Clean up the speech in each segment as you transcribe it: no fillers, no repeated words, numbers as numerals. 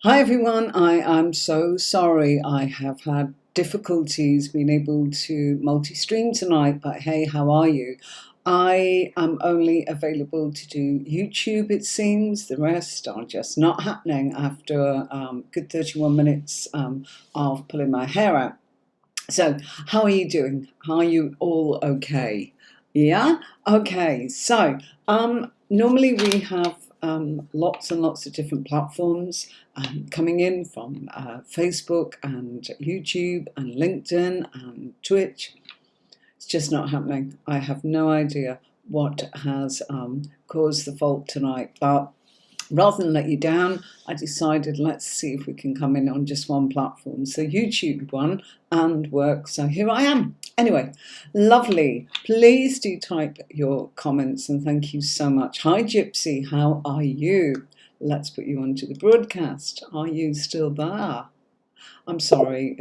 Hi everyone, I am so sorry I have had difficulties being able to multi-stream tonight, but hey, how are you? I am only available to do YouTube, it seems. The rest are just not happening after a good 31 minutes of pulling my hair out. So, how are you doing? Are you all okay? Yeah? Okay, so normally we have lots and lots of different platforms coming in from Facebook and YouTube and LinkedIn and Twitch. It's just not happening. I have no idea what has caused the fault tonight, but rather than let you down, I decided let's see if we can come in on just one platform. So YouTube won and work. So here I am. Anyway, lovely. Please do type your comments and thank you so much. Hi Gypsy, how are you? Let's put you onto the broadcast. Are you still there? I'm sorry.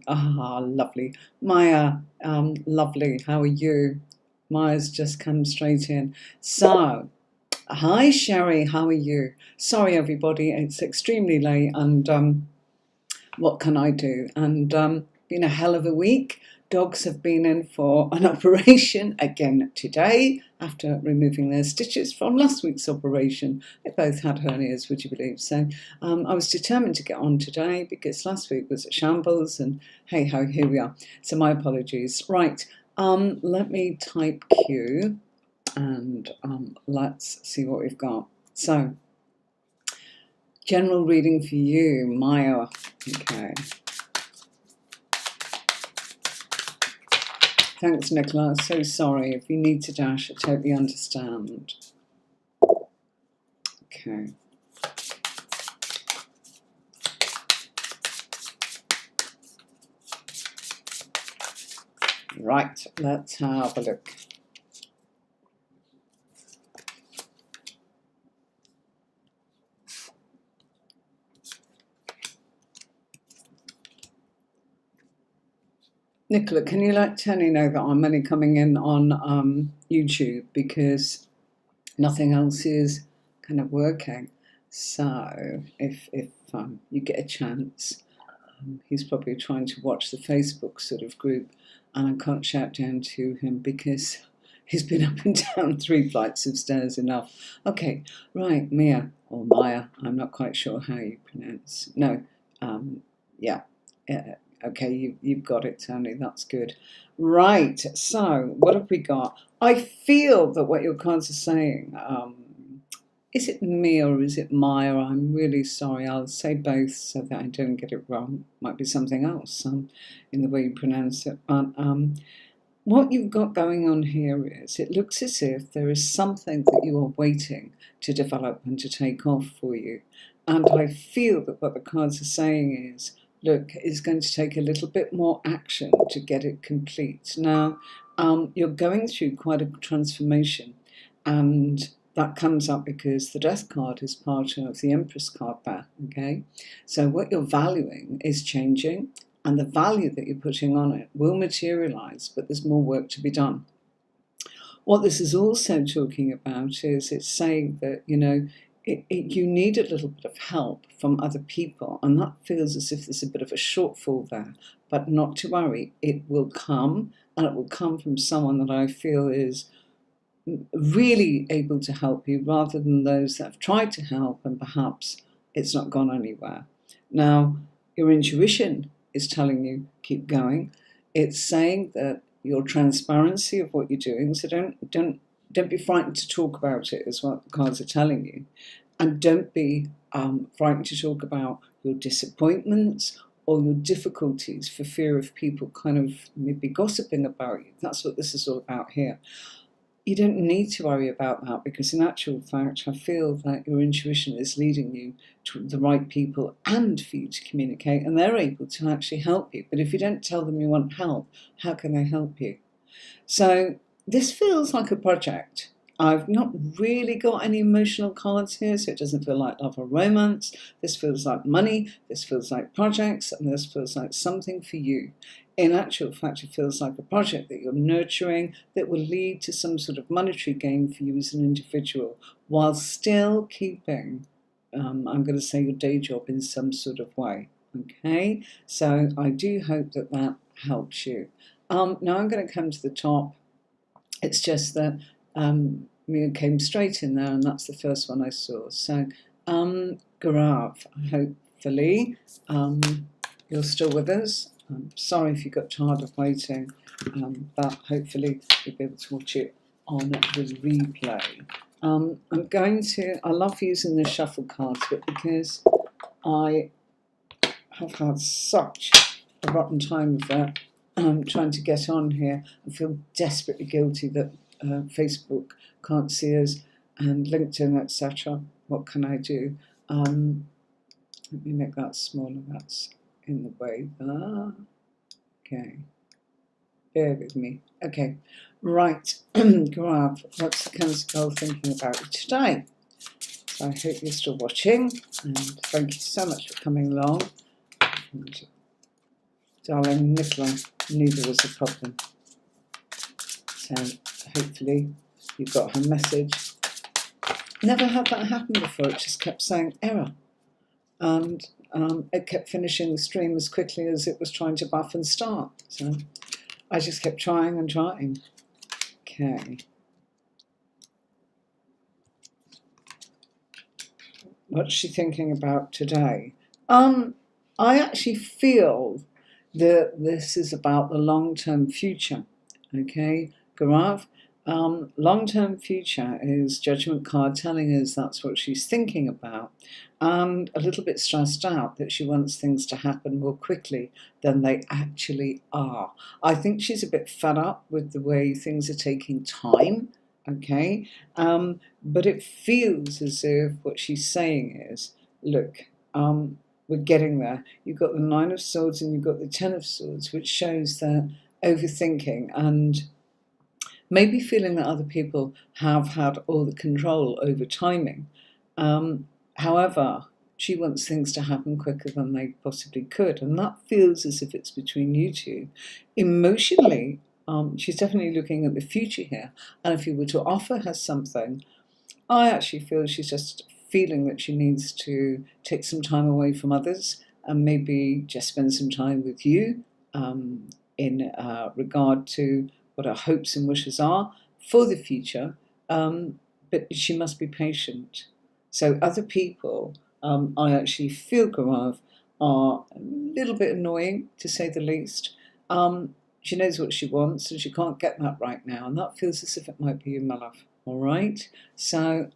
Lovely. Maya, lovely. How are you? Maya's just come straight in. So, hi Sherry, how are you? Sorry everybody, it's extremely late and what can I do? And been a hell of a week. Dogs have been in for an operation again today after removing their stitches from last week's operation. They both had hernias, would you believe? So I was determined to get on today because last week was a shambles and hey ho, here we are. So my apologies. Right, let me type Q and let's see what we've got. So, general reading for you, Maya. Okay. Thanks, Nicola. So sorry. If you need to dash, I totally understand. Okay. Right, let's have a look. Nicola, can you let Tenny know that I'm only coming in on YouTube because nothing else is kind of working. So if you get a chance, he's probably trying to watch the Facebook sort of group, and I can't shout down to him because he's been up and down 3 flights of stairs enough. Okay, right, Mia or Maya. I'm not quite sure how you pronounce. No, yeah. Okay, you've got it, Tony. That's good. Right. So what have we got? I feel that what your cards are saying. Is it me or is it Maya? I'm really sorry. I'll say both so that I don't get it wrong. Might be something else in the way you pronounce it. But what you've got going on here is it looks as if there is something that you are waiting to develop and to take off for you. And I feel that what the cards are saying is, look, it's going to take a little bit more action to get it complete. Now, you're going through quite a transformation, and that comes up because the Death card is part of the Empress card there, okay? So what you're valuing is changing, and the value that you're putting on it will materialize, but there's more work to be done. What this is also talking about is it's saying that, you know, you need a little bit of help from other people, and that feels as if there's a bit of a shortfall there, but not to worry, it will come, and it will come from someone that I feel is really able to help you rather than those that have tried to help and perhaps it's not gone anywhere. Now, your intuition is telling you keep going. It's saying that your transparency of what you're doing, so don't be frightened to talk about it, is what the cards are telling you. And don't be frightened to talk about your disappointments or your difficulties for fear of people kind of maybe gossiping about you. That's what this is all about here. You don't need to worry about that because in actual fact, I feel that your intuition is leading you to the right people and for you to communicate, and they're able to actually help you. But if you don't tell them you want help, how can they help you? So this feels like a project. I've not really got any emotional cards here, so it doesn't feel like love or romance. This feels like money, this feels like projects, and this feels like something for you. In actual fact, it feels like a project that you're nurturing that will lead to some sort of monetary gain for you as an individual, while still keeping I'm going to say your day job in some sort of way. Okay, so I do hope that that helps you. Now I'm going to come to the top. It's just that Mia came straight in there, and that's the first one I saw. So, Gaurav, hopefully you're still with us. I'm sorry if you got tired of waiting, but hopefully you'll be able to watch it on the replay. I love using the shuffle cards, but because I have had such a rotten time of that, trying to get on here, I feel desperately guilty that Facebook can't see us and LinkedIn, etc. What can I do? Let me make that smaller. That's in the way. Okay. Bear with me. Okay. Right. Gaurav, what's the cancer girl thinking about today? So I hope you're still watching, and thank you so much for coming along. And darling Nicola, neither was a problem. So hopefully you got her message. Never had that happen before. It just kept saying error, and it kept finishing the stream as quickly as it was trying to buff and start. So I just kept trying and trying. Okay. What's she thinking about today? I actually feel that this is about the long-term future. Okay, Gaurav? Long-term future is Judgment card telling us that's what she's thinking about, and a little bit stressed out that she wants things to happen more quickly than they actually are. I think she's a bit fed up with the way things are taking time, okay? But it feels as if what she's saying is, look, we're getting there. You've got the Nine of Swords and you've got the Ten of Swords, which shows that overthinking and maybe feeling that other people have had all the control over timing. However, she wants things to happen quicker than they possibly could, and that feels as if it's between you two. Emotionally, she's definitely looking at the future here, and if you were to offer her something, I actually feel she's just feeling that she needs to take some time away from others and maybe just spend some time with you in regard to what her hopes and wishes are for the future, but she must be patient. So other people, I actually feel, Gaurav, are a little bit annoying, to say the least. She knows what she wants and she can't get that right now, and that feels as if it might be you, my love. All right, so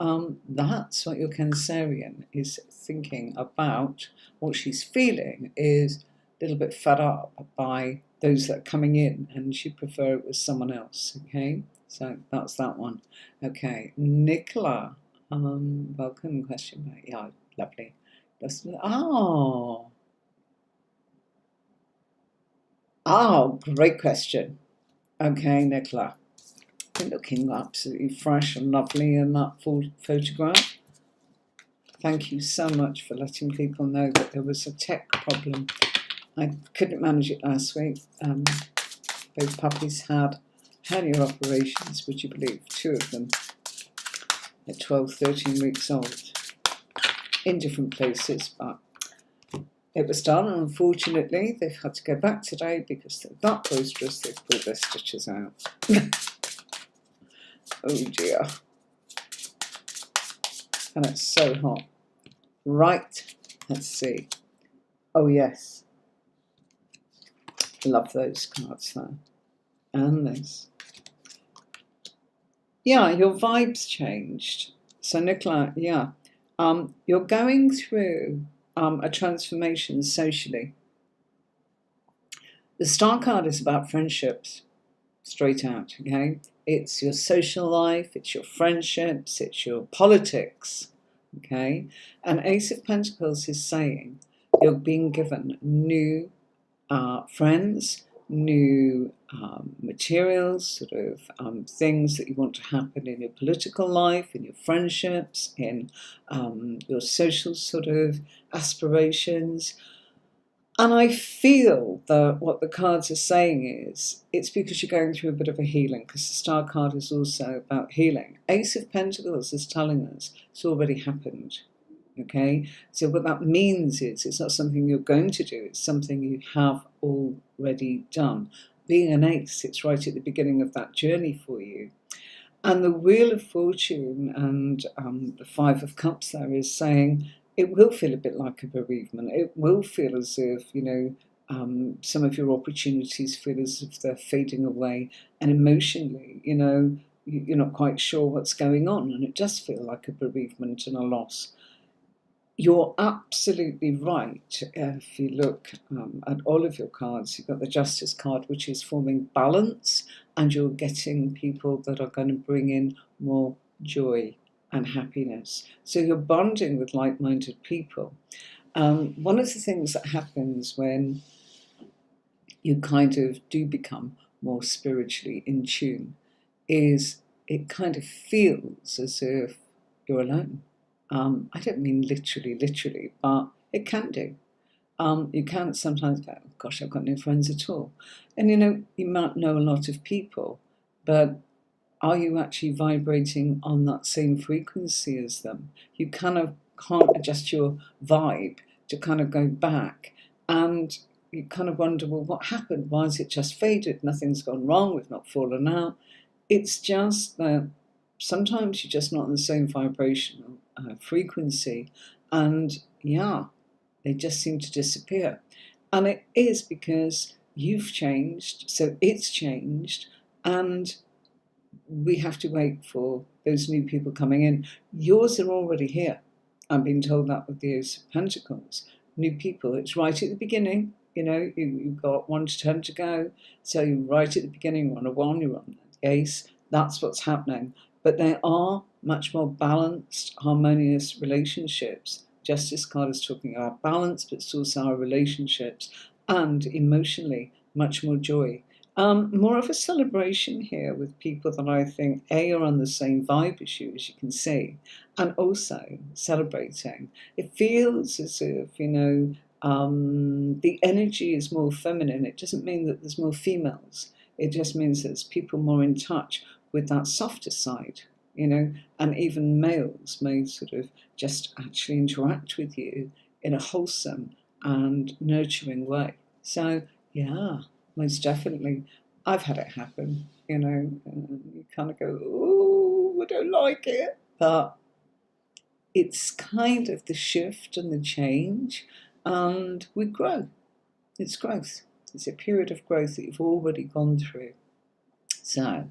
that's what your Cancerian is thinking about. What she's feeling is a little bit fed up by those that are coming in, and she'd prefer it was someone else. Okay, so that's that one. Okay, Nicola, welcome. Question back. Yeah, lovely. Great question. Okay, Nicola. You're looking absolutely fresh and lovely in that photograph. Thank you so much for letting people know that there was a tech problem. I couldn't manage it last week. Both puppies had hernia operations, would you believe? 2 of them at 12, 13 weeks old in different places, but it was done, and unfortunately they've had to go back today because they're that boisterous they've pulled their stitches out. Oh dear. And it's so hot. Right, let's see. Oh yes. Love those cards there. And this. Yeah, your vibe's changed. So Nicola, yeah. You're going through a transformation socially. The Star card is about friendships, straight out, okay? It's your social life, it's your friendships, it's your politics, okay? And Ace of Pentacles is saying you're being given new friends, new materials, sort of things that you want to happen in your political life, in your friendships, in your social sort of aspirations. And I feel that what the cards are saying is it's because you're going through a bit of a healing, because the Star card is also about healing. Ace of Pentacles is telling us it's already happened. Okay, so what that means is it's not something you're going to do, it's something you have already done. Being an ace, it's right at the beginning of that journey for you. And the Wheel of Fortune and the Five of Cups there is saying it will feel a bit like a bereavement. It will feel as if, some of your opportunities feel as if they're fading away. And emotionally, you're not quite sure what's going on. And it does feel like a bereavement and a loss. You're absolutely right. If you look at all of your cards, you've got the Justice card, which is forming balance, and you're getting people that are going to bring in more joy and happiness. So you're bonding with like-minded people. One of the things that happens when you kind of do become more spiritually in tune is it kind of feels as if you're alone. I don't mean literally, but it can do. You can sometimes go, gosh, I've got no friends at all. And you might know a lot of people, but are you actually vibrating on that same frequency as them? You kind of can't adjust your vibe to kind of go back. And you kind of wonder, well, what happened? Why has it just faded? Nothing's gone wrong. We've not fallen out. It's just that sometimes you're just not on the same vibrational frequency. And yeah, they just seem to disappear. And it is because you've changed, so it's changed, and we have to wait for those new people coming in. Yours are already here. I'm being told that with the Ace of Pentacles. New people, it's right at the beginning. You've got 1 to 10 to go. So you're right at the beginning, you're on a 1, you're on the Ace. That's what's happening. But they are much more balanced, harmonious relationships. Justice card is talking about balance, but it's also our relationships, and emotionally, much more joy. More of a celebration here with people that I think, A, are on the same vibe as you can see, and also celebrating. It feels as if, the energy is more feminine. It doesn't mean that there's more females. It just means that there's people more in touch with that softer side, and even males may sort of just actually interact with you in a wholesome and nurturing way. So, yeah, most definitely. I've had it happen, and you kind of go, oh, I don't like it. But it's kind of the shift and the change, and we grow. It's growth. It's a period of growth that you've already gone through. So,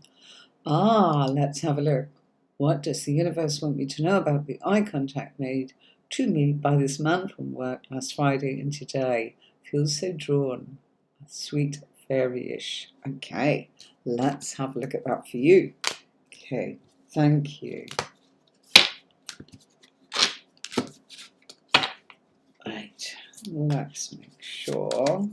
let's have a look. What does the universe want me to know about the eye contact made to me by this man from work last Friday and today? Feels so drawn. Sweet fairy-ish. Okay, let's have a look at that for you. Okay, thank you. Right, let's make sure.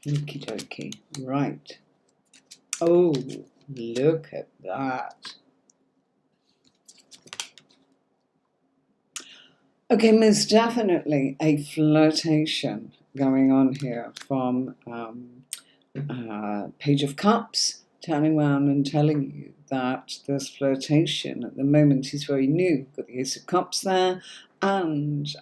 Okie dokie. Right. Oh, look at that. Okay, most definitely a flirtation going on here from Page of Cups, turning around and telling you that this flirtation at the moment is very new. Got the Ace of Cups there, and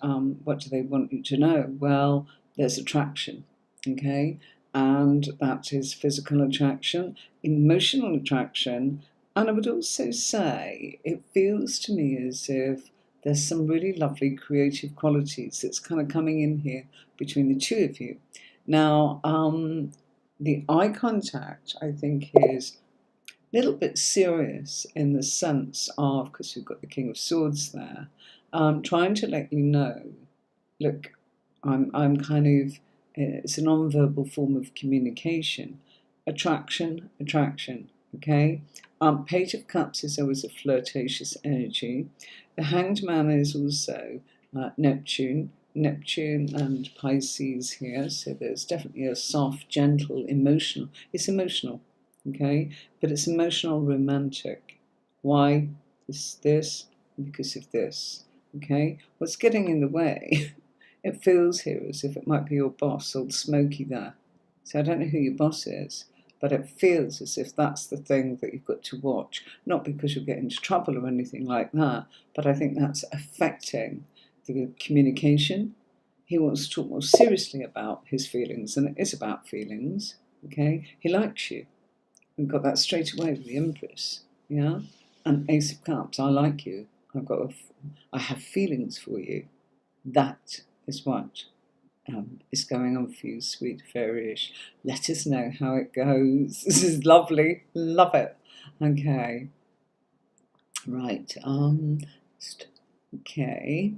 what do they want you to know? Well, there's attraction, okay? And that is physical attraction, emotional attraction, and I would also say it feels to me as if there's some really lovely creative qualities that's kind of coming in here between the two of you. Now, the eye contact, I think, is a little bit serious in the sense of, because we've got the King of Swords there, trying to let you know, look, I'm kind of, it's a non-verbal form of communication. Attraction, okay? Page of Cups is always a flirtatious energy. The Hanged Man is also Neptune and Pisces here, so there's definitely a soft, gentle, emotional. It's emotional, okay, but it's emotional romantic. Why is this? Because of this, okay. What's getting in the way? It feels here as if it might be your boss, old Smokey there. So I don't know who your boss is, but it feels as if that's the thing that you've got to watch. Not because you'll get into trouble or anything like that, but I think that's affecting the communication. He wants to talk more seriously about his feelings, and it is about feelings, okay? He likes you. We've got that straight away with the Empress, yeah? And Ace of Cups, I like you. I have feelings for you. That is what is going on for you, sweet fairyish. Let us know how it goes. This is lovely. Love it. Okay. Right. Okay.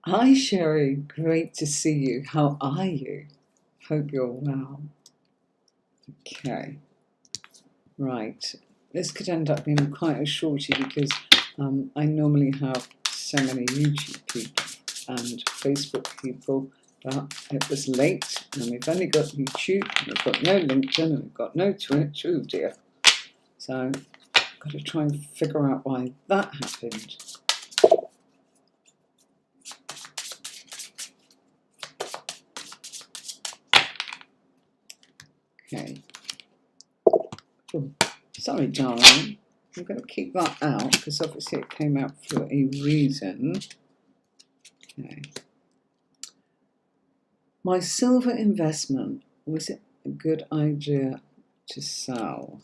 Hi, Sherry. Great to see you. How are you? Hope you're well. Okay. Right. This could end up being quite a shorty because I normally have so many YouTube people and Facebook people, but it was late and we've only got YouTube and we've got no LinkedIn and we've got no Twitch. Oh dear. So I've got to try and figure out why that happened. Okay. Oh, sorry, darling. I'm going to keep that out because obviously it came out for a reason. Okay. My silver investment, was it a good idea to sell?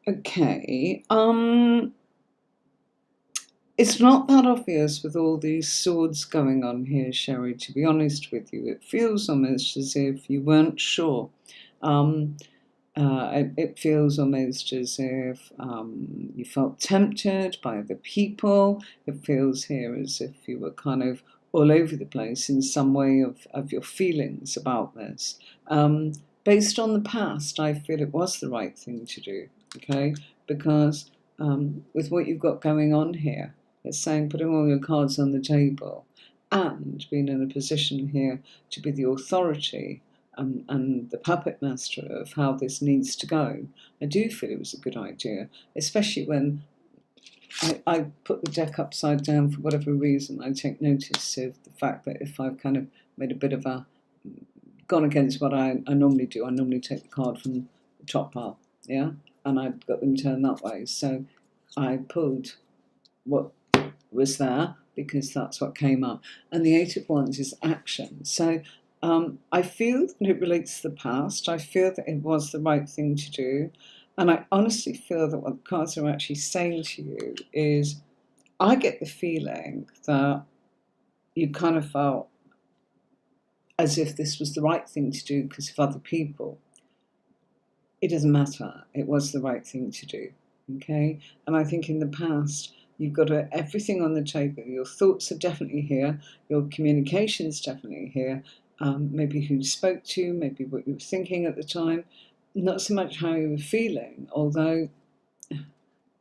Okay, it's not that obvious with all these swords going on here, Sherry, to be honest with you. It feels almost as if you weren't sure. It feels almost as if you felt tempted by other people. It feels here as if you were kind of all over the place in some way of your feelings about this. Based on the past, I feel it was the right thing to do, okay? Because with what you've got going on here, it's saying putting all your cards on the table and being in a position here to be the authority and the puppet master of how this needs to go. I do feel it was a good idea, especially when I put the deck upside down for whatever reason. I take notice of the fact that if I've kind of made a bit of a gone against what I normally do, I normally take the card from the top pile, yeah, and I've got them turned that way. So I pulled what was there because that's what came up. And the Eight of Wands is action. So I feel that it relates to the past. I feel that it was the right thing to do. And I honestly feel that what the cards are actually saying to you is, I get the feeling that you kind of felt as if this was the right thing to do because of other people. It doesn't matter. It was the right thing to do. Okay? And I think in the past, you've got everything on the table. Your thoughts are definitely here. Your communication is definitely here. Maybe who you spoke to, maybe what you were thinking at the time. Not so much how you were feeling, although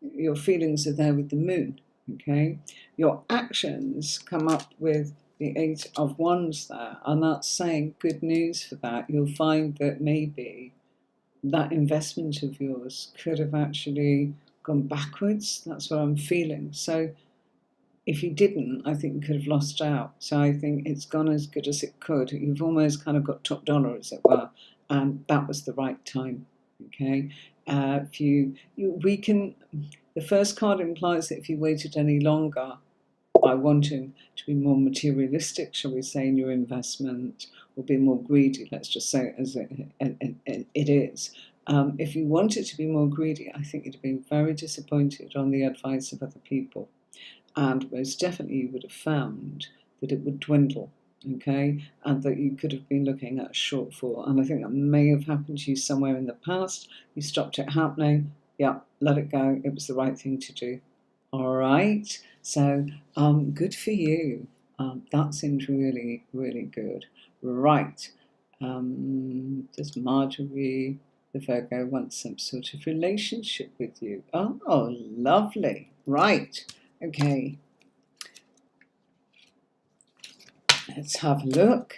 your feelings are there with the moon. Okay? Your actions come up with the Eight of Wands there, and that's saying good news for that. You'll find that maybe that investment of yours could have actually gone backwards. That's what I'm feeling. So if you didn't, I think you could have lost out. So I think it's gone as good as it could. You've almost kind of got top dollar, as it were, and that was the right time. Okay, the first card implies that if you waited any longer by wanting to be more materialistic, shall we say, in your investment, or be more greedy, let's just say it as it is. If you wanted to be more greedy, I think you'd have been very disappointed on the advice of other people. And most definitely you would have found that it would dwindle, okay? And that you could have been looking at a shortfall. And I think that may have happened to you somewhere in the past. You stopped it happening. Yeah, let it go. It was the right thing to do. All right. So good for you. That seems really, really good. Right. Does Marjorie, the Virgo, want some sort of relationship with you? Oh, lovely. Right. Okay. Let's have a look.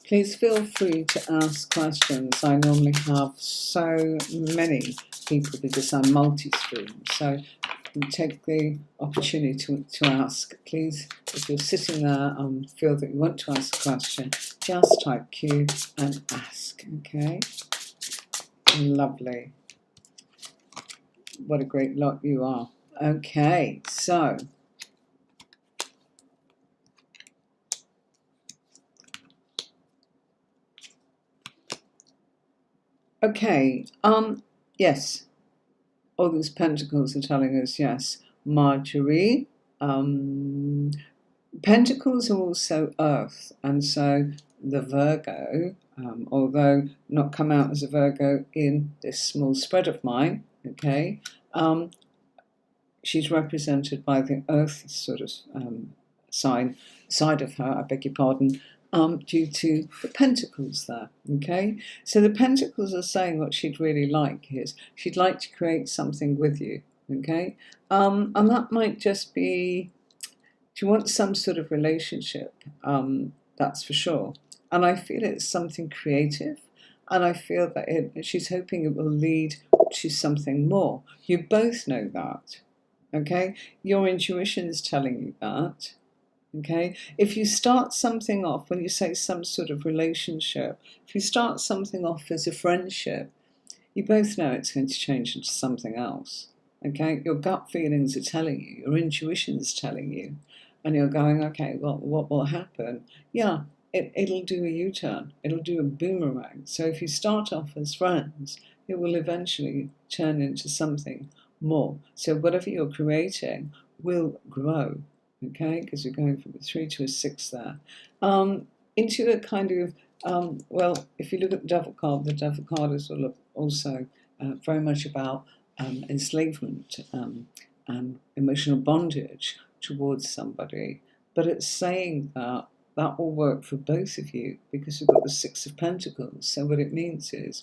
Please feel free to ask questions. I normally have so many people because I'm multi-stream. So take the opportunity to ask. Please, if you're sitting there and feel that you want to ask a question, just type Q and ask, okay? Lovely. What a great lot you are. Okay, so okay, yes, all these pentacles are telling us yes. Marjorie, pentacles are also earth, and so the Virgo, although not come out as a Virgo in this small spread of mine, okay, she's represented by the earth sort of side of her, I beg your pardon, due to the pentacles there, okay? So the pentacles are saying what she'd really like is she'd like to create something with you, okay? And that might just be, she wants some sort of relationship, that's for sure. And I feel it's something creative, and I feel that she's hoping it will lead to something more. You both know that, okay? Your intuition is telling you that, okay? If you start something off, when you say some sort of relationship, if you start something off as a friendship, you both know it's going to change into something else, okay? Your gut feelings are telling you, your intuition is telling you, and you're going, okay, well, what will happen? Yeah, it'll do a U-turn, it'll do a boomerang. So if you start off as friends, it will eventually turn into something more. So whatever you're creating will grow, okay? Because you're going from a 3 to a 6 there. Into a kind of, well, if you look at the Devil card is also very much about enslavement and emotional bondage towards somebody. But it's saying that that will work for both of you because you've got the Six of Pentacles. So what it means is,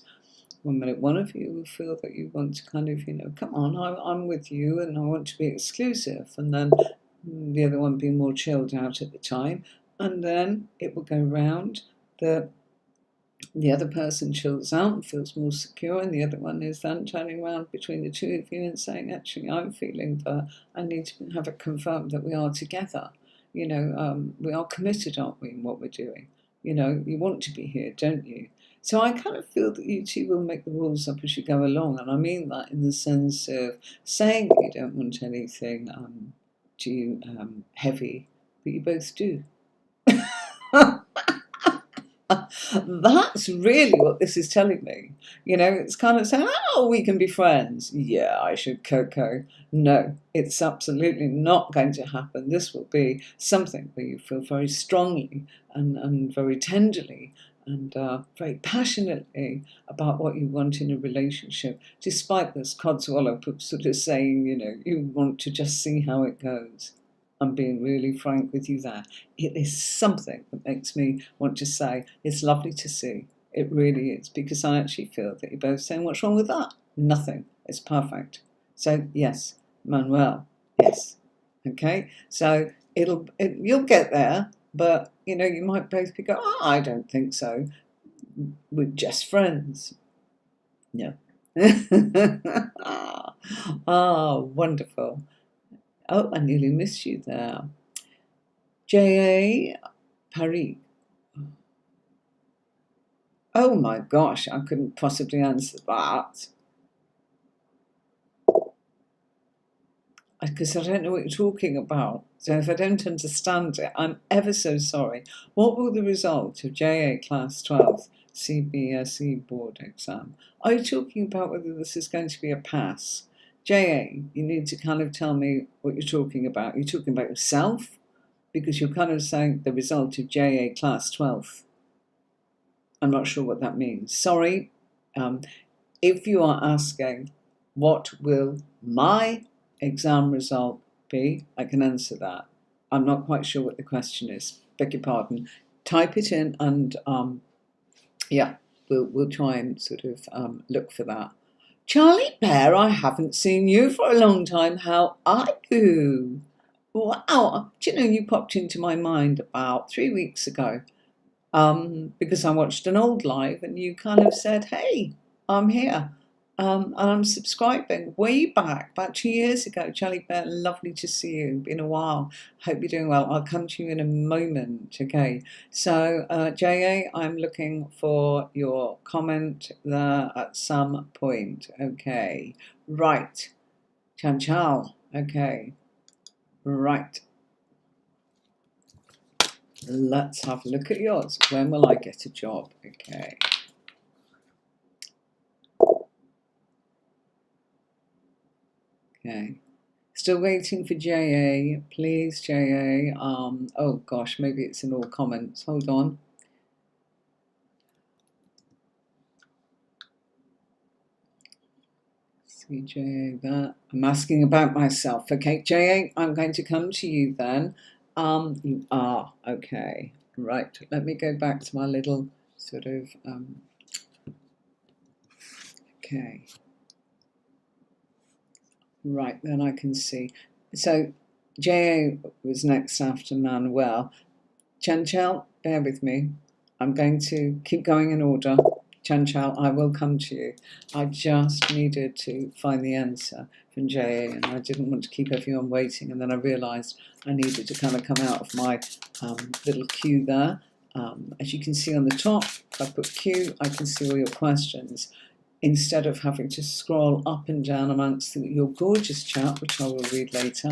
one minute one of you will feel that you want to kind of, come on, I'm with you and I want to be exclusive, and then the other one being more chilled out at the time, and then it will go round that the other person chills out and feels more secure, and the other one is then turning around between the two of you and saying, actually, I'm feeling that I need to have it confirmed that we are together. We are committed, aren't we, in what we're doing? You want to be here, don't you? So I kind of feel that you two will make the rules up as you go along, and I mean that in the sense of saying that you don't want anything too heavy, but you both do. That's really what this is telling me. It's kind of saying, oh, we can be friends. Yeah, I should, Coco. No, it's absolutely not going to happen. This will be something where you feel very strongly and very tenderly and very passionately about what you want in a relationship, despite this codswallop of sort of saying, you want to just see how it goes. I'm being really frank with you there. It is something that makes me want to say, it's lovely to see. It really is, because I actually feel that you're both saying, what's wrong with that? Nothing. It's perfect. So, yes, Manuel, yes. Okay? So, you'll get there, but, you might both be going, oh, I don't think so. We're just friends. Yeah. Wonderful. Oh, I nearly missed you there. J.A. Paris. Oh my gosh, I couldn't possibly answer that. Because I don't know what you're talking about. So if I don't understand it, I'm ever so sorry. What will the result of JA Class 12 CBSE board exam? Are you talking about whether this is going to be a pass? JA, you need to kind of tell me what you're talking about. You're talking about yourself? Because you're kind of saying the result of JA Class 12. I'm not sure what that means. Sorry. if you are asking, what will my exam result be? I can answer that. I'm not quite sure what the question is. Beg your pardon. Type it in and yeah, we'll try and sort of look for that. Charlie Bear, I haven't seen you for a long time. How are you? Wow, do you know, you popped into my mind about 3 weeks ago because I watched an old live and you kind of said, hey, I'm here and I'm subscribing way back, about 2 years ago. Charlie Bear, lovely to see you. Been a while. Hope you're doing well. I'll come to you in a moment. Okay, so JA, I'm looking for your comment there at some point. Okay, right. Chanchal. Okay, right. Let's have a look at yours. When will I get a job? Okay. Okay. Still waiting for JA. Please, JA. Oh gosh, maybe it's in all comments. Hold on. See JA there. I'm asking about myself. Okay, JA, I'm going to come to you then. You are. Okay. Right. Let me go back to my little sort of okay. Right, then I can see. So JA was next after Manuel. Chanchal, bear with me. I'm going to keep going in order. Chanchal, I will come to you. I just needed to find the answer from JA and I didn't want to keep everyone waiting, and then I realised I needed to kind of come out of my little queue there. As you can see on the top, if I put queue, I can see all your questions, instead of having to scroll up and down amongst your gorgeous chat, which I will read later.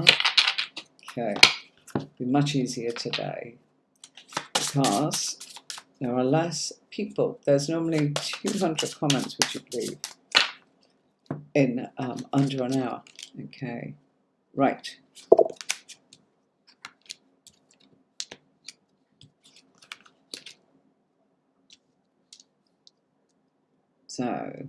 Okay, it'll be much easier today because there are less people. There's normally 200 comments, would you believe, in under an hour. Okay, right. So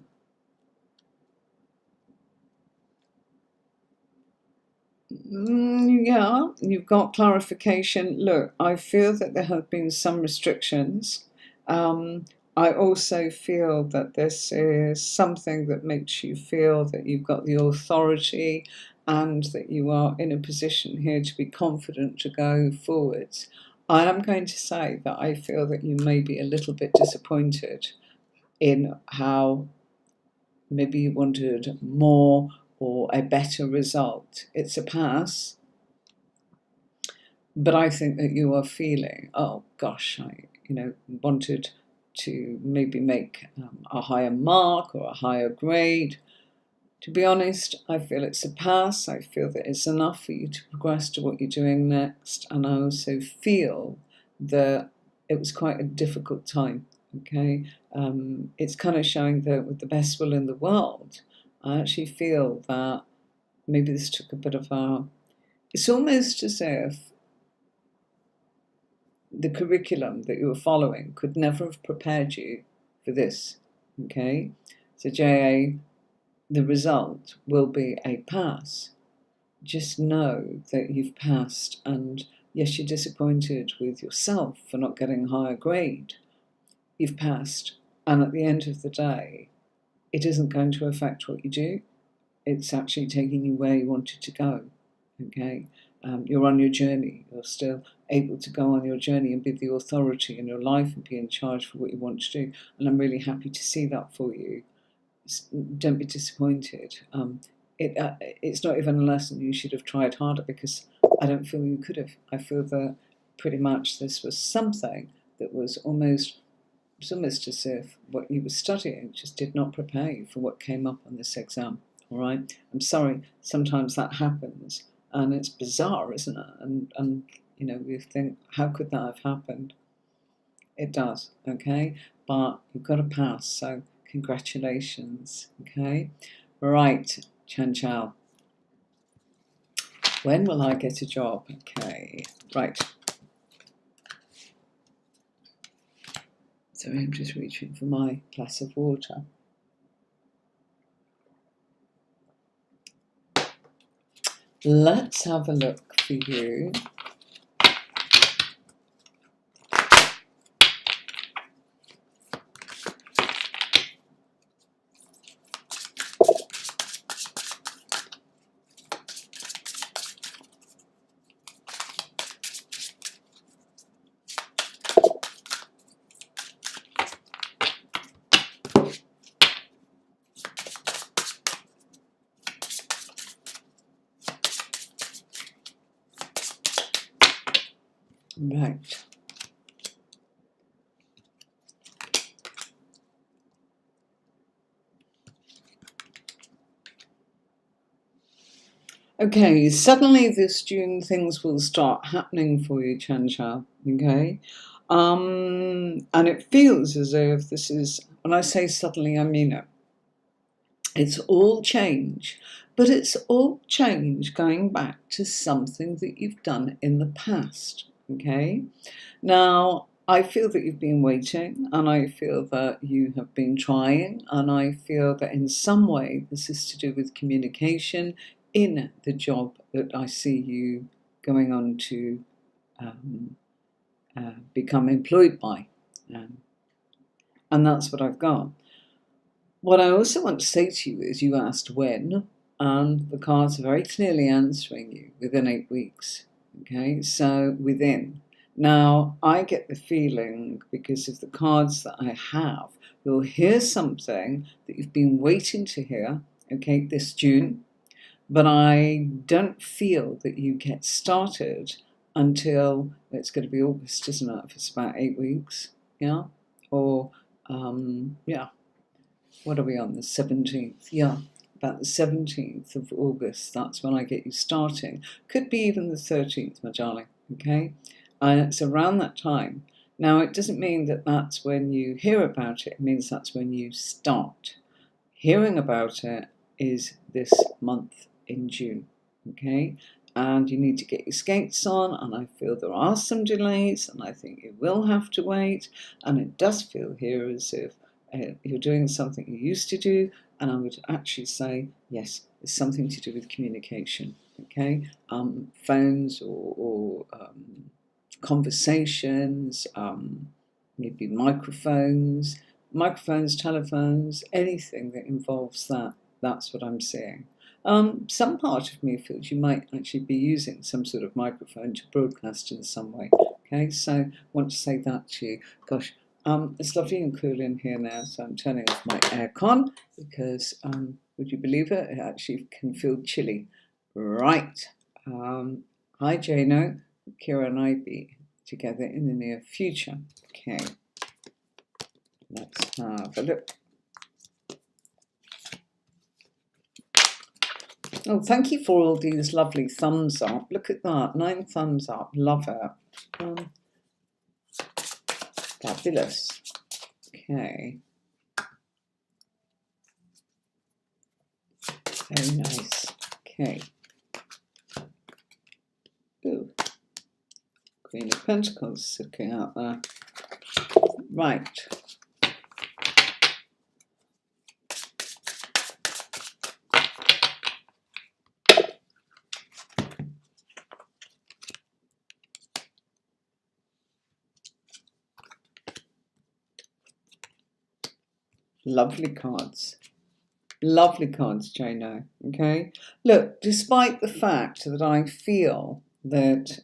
yeah, you've got clarification. Look, I feel that there have been some restrictions. I also feel that this is something that makes you feel that you've got the authority and that you are in a position here to be confident to go forwards. I am going to say that I feel that you may be a little bit disappointed in how maybe you wanted more or a better result. It's a pass, but I think that you are feeling, oh gosh, I wanted to maybe make a higher mark or a higher grade. To be honest, I feel it's a pass. I feel that it's enough for you to progress to what you're doing next, and I also feel that it was quite a difficult time. Okay, it's kind of showing that with the best will in the world, I actually feel that maybe this took a bit of a. It's almost as if the curriculum that you were following could never have prepared you for this. Okay, so JA, the result will be a pass. Just know that you've passed, and yes, you're disappointed with yourself for not getting a higher grade. You've passed, and at the end of the day, it isn't going to affect what you do. It's actually taking you where you wanted to go. Okay, you're on your journey. You're still able to go on your journey and be the authority in your life and be in charge for what you want to do. And I'm really happy to see that for you. Don't be disappointed. It's not even a lesson you should have tried harder, because I don't feel you could have. I feel that pretty much this was something that was almost as if what you were studying just did not prepare you for what came up on this exam. All right, I'm sorry, sometimes that happens and it's bizarre, isn't it? And we think, how could that have happened? It does. Okay, but you've got to pass, so congratulations. Okay, right, Chanchal, when will I get a job? Okay, right. So I'm just reaching for my glass of water. Let's have a look for you. Right. Okay, suddenly this June things will start happening for you, Chancha. Okay? And it feels as if this is, when I say suddenly, I mean it. It's all change, but it's all change going back to something that you've done in the past. Okay? Now, I feel that you've been waiting, and I feel that you have been trying, and I feel that in some way this is to do with communication in the job that I see you going on to become employed by. And that's what I've got. What I also want to say to you is you asked when, and the cards are very clearly answering you within 8 weeks. Okay, so within. Now, I get the feeling, because of the cards that I have, you'll hear something that you've been waiting to hear, okay, this June, but I don't feel that you get started until, it's going to be August, isn't it? If it's about 8 weeks, yeah? Or, yeah. What are we on, the 17th? Yeah, about the 17th of August. That's when I get you starting. Could be even the 13th, my darling, okay? It's around that time. Now, it doesn't mean that that's when you hear about it. It means that's when you start. Hearing about it is this month in June, okay? And you need to get your skates on, and I feel there are some delays, and I think you will have to wait, and it does feel here as if you're doing something you used to do, and I would actually say, yes, it's something to do with communication, okay? Phones or conversations, maybe microphones, telephones, anything that involves that. That's what I'm seeing. Some part of me feels you might actually be using some sort of microphone to broadcast in some way. Okay, so I want to say that to you. Gosh, it's lovely and cool in here now, so I'm turning off my aircon because, would you believe it? It actually can feel chilly. Right. Hi, Jano. Kira and I be together in the near future. Okay. Let's have a look. Oh, thank you for all these lovely thumbs up. Look at that, 9 thumbs up. Love it. Fabulous. Okay. Very nice. Okay. Ooh. Queen of Pentacles sitting out there. Right. Lovely cards. Lovely cards, Jano. Okay. Look, despite the fact that I feel that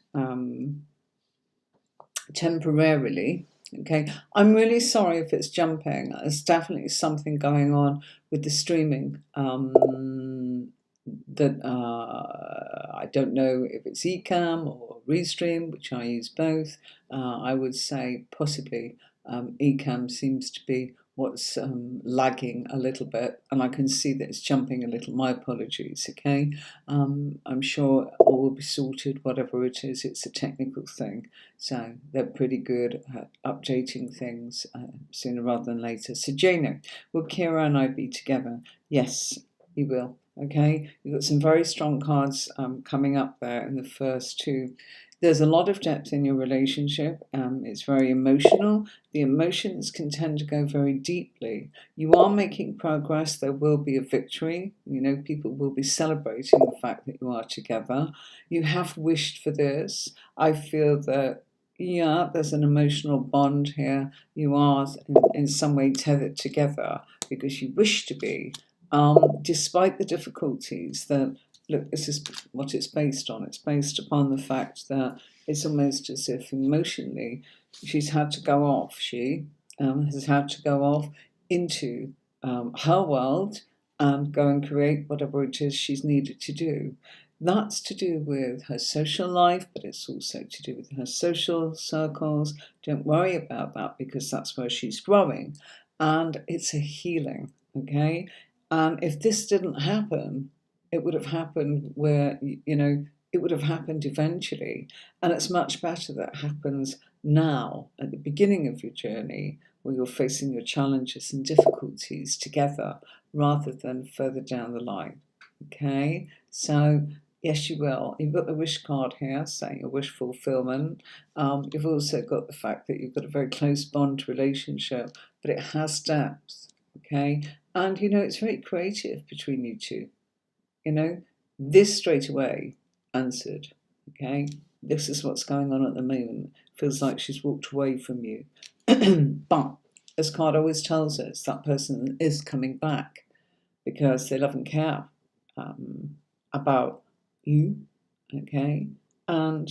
temporarily, okay, I'm really sorry if it's jumping. There's definitely something going on with the streaming that I don't know if it's Ecamm or Restream, which I use both. I would say possibly Ecamm seems to be what's lagging a little bit, and I can see that it's jumping a little. My apologies, okay? I'm sure all will be sorted, whatever it is. It's a technical thing, so they're pretty good at updating things sooner rather than later. So Jano, will Kira and I be together? Yes, you will. Okay, you've got some very strong cards coming up there in the first 2 There's a lot of depth in your relationship. It's very emotional. The emotions can tend to go very deeply. You are making progress. There will be a victory. You know, people will be celebrating the fact that you are together. You have wished for this. I feel that, yeah, there's an emotional bond here. You are in some way tethered together because you wish to be, despite the difficulties that. Look, this is what it's based on. It's based upon the fact that it's almost as if emotionally she's had to go off. She has had to go off into her world and go and create whatever it is she's needed to do. That's to do with her social life, but it's also to do with her social circles. Don't worry about that because that's where she's growing. And it's a healing, okay? And if this didn't happen, it would have happened where, you know, it would have happened eventually. And it's much better that happens now, at the beginning of your journey, where you're facing your challenges and difficulties together, rather than further down the line. Okay? So, yes, you will. You've got the wish card here saying a wish fulfillment. You've also got the fact that you've got a very close bond relationship, but it has depth. Okay? And, you know, it's very creative between you two. You know, this straight away answered, okay? This is what's going on at the moment. Feels like she's walked away from you. But, as card always tells us, that person is coming back because they love and care about you, okay? And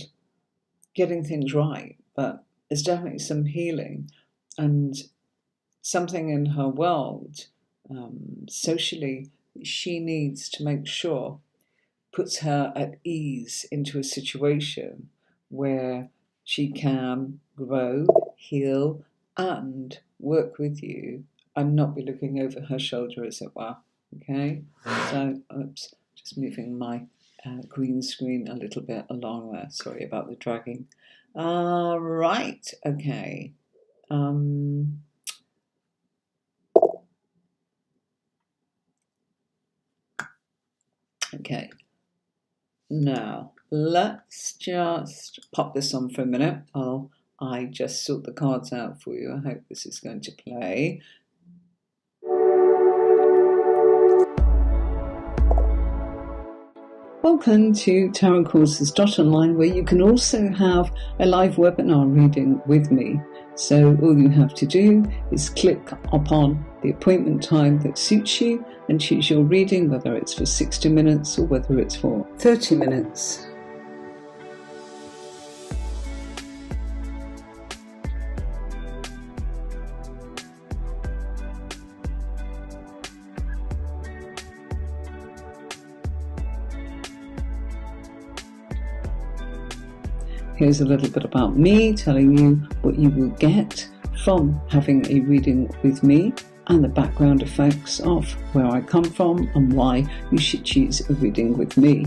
getting things right. But there's definitely some healing and something in her world, socially, she needs to make sure puts her at ease into a situation where she can grow, heal, and work with you and not be looking over her shoulder, as it were. Okay? So, oops, just moving my green screen a little bit along there. Sorry about the dragging. Right, okay. Okay, now let's just pop this on for a minute. I just sort the cards out for you. I hope this is going to play. Welcome to tarotcourses.online, where you can also have a live webinar reading with me. So all you have to do is click upon the appointment time that suits you and choose your reading, whether it's for 60 minutes or whether it's for 30 minutes. Here's a little bit about me, telling you what you will get from having a reading with me and the background effects of where I come from and why you should choose a reading with me.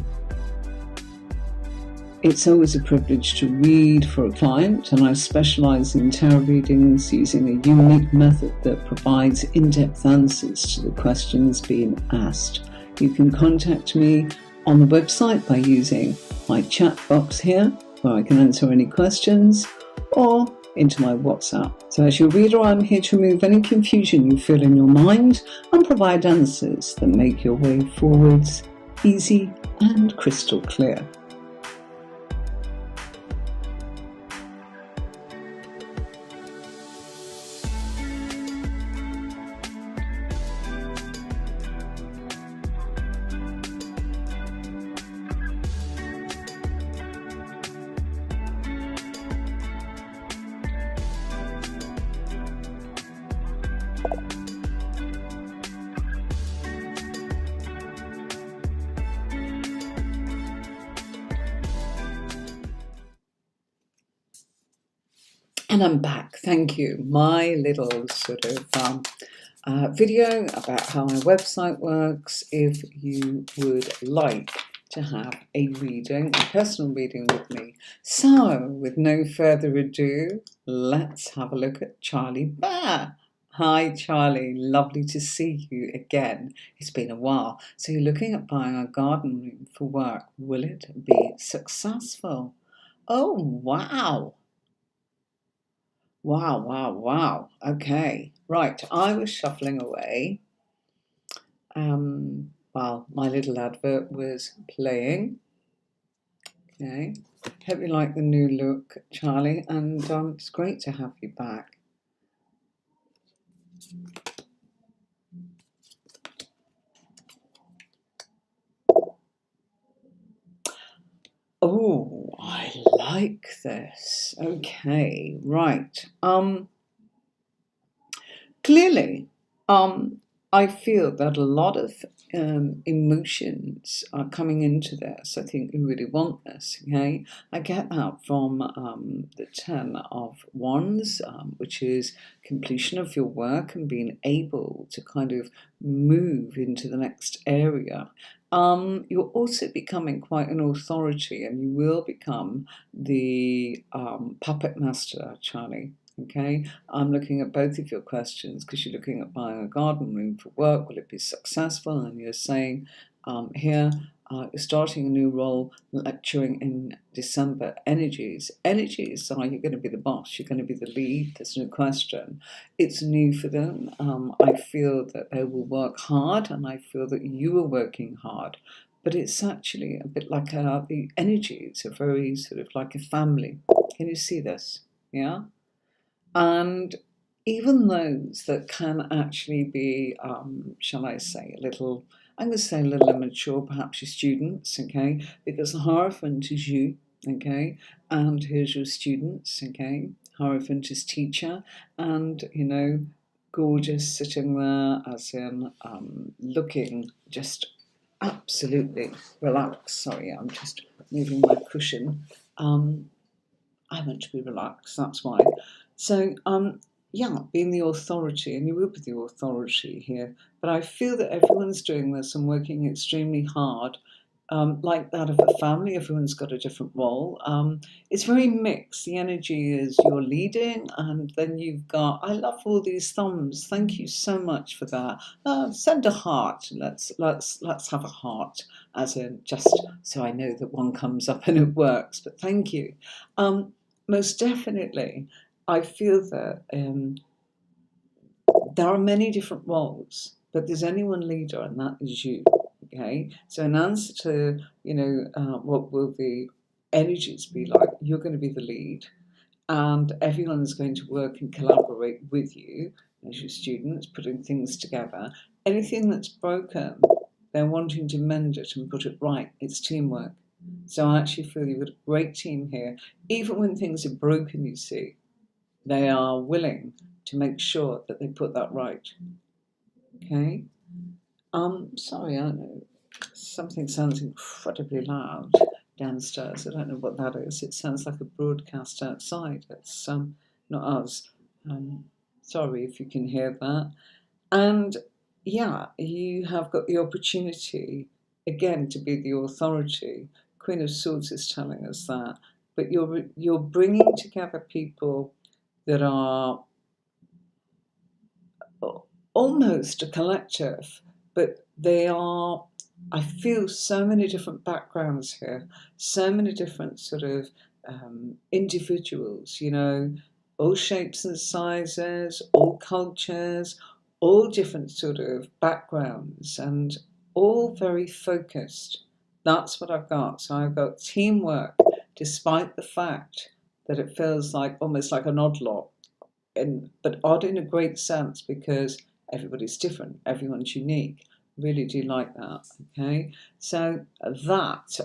It's always a privilege to read for a client, and I specialise in tarot readings using a unique method that provides in-depth answers to the questions being asked. You can contact me on the website by using my chat box here, where I can answer any questions, or into my WhatsApp. So as your reader, I'm here to remove any confusion you feel in your mind and provide answers that make your way forwards easy and crystal clear. And I'm back, thank you. My little sort of video about how my website works, if you would like to have a reading, a personal reading with me. So, with no further ado, let's have a look at Charlie Bear. Hi Charlie, lovely to see you again. It's been a while. So you're looking at buying a garden room for work. Will it be successful? Oh, wow. Wow, wow, wow. Okay. Right. I was shuffling away while my little advert was playing. Okay. Hope you like the new look, Charlie, and it's great to have you back. Oh, I like this. Okay, right. Clearly, I feel that a lot of emotions are coming into this. I think you really want this, okay? I get that from the Ten of Wands, which is completion of your work and being able to kind of move into the next area. You're also becoming quite an authority, and you will become the puppet master, Charlie. Okay, I'm looking at both of your questions because you're looking at buying a garden room for work. Will it be successful? And you're saying here, you're starting a new role, lecturing in December. Energies are you're going to be the boss, you're going to be the lead. There's no question. It's new for them. I feel that they will work hard, and I feel that you are working hard. But it's actually a bit like the energies are very sort of like a family. Can you see this? Yeah. And even those that can actually be, shall I say, a little, I'm going to say a little immature, perhaps your students, okay? Because the Hierophant is you, okay? And here's your students, okay? Hierophant is teacher, and, gorgeous sitting there, as in looking just absolutely relaxed. Sorry, I'm just moving my cushion. I want to be relaxed, that's why. So, yeah, being the authority, and you will be the authority here, but I feel that everyone's doing this and working extremely hard. Like that of a family, everyone's got a different role. It's very mixed. The energy is you're leading, and then you've got. I love all these thumbs. Thank you so much for that. Send a heart. Let's have a heart, as in just so I know that one comes up and it works. But thank you. Most definitely, I feel that there are many different roles, but there's only one leader, and that is you. Okay, so in answer to what will the energies be like, you're going to be the lead, and everyone's going to work and collaborate with you as your students, putting things together. Anything that's broken, they're wanting to mend it and put it right. It's teamwork. So I actually feel you've got a great team here. Even when things are broken, you see, they are willing to make sure that they put that right. Okay? Sorry, I know something sounds incredibly loud downstairs. I don't know what that is. It sounds like a broadcast outside. It's not us. Um, Sorry if you can hear that. And yeah, you have got the opportunity again to be the authority. Queen of Swords is telling us that, but you're bringing together people that are almost a collective, but they are. I feel so many different backgrounds here, so many different sort of individuals. All shapes and sizes, all cultures, all different sort of backgrounds, and all very focused. That's what I've got. So I've got teamwork, despite the fact that it feels like almost like an odd lot but odd in a great sense because everybody's different, everyone's unique. Really do like that. Okay, so that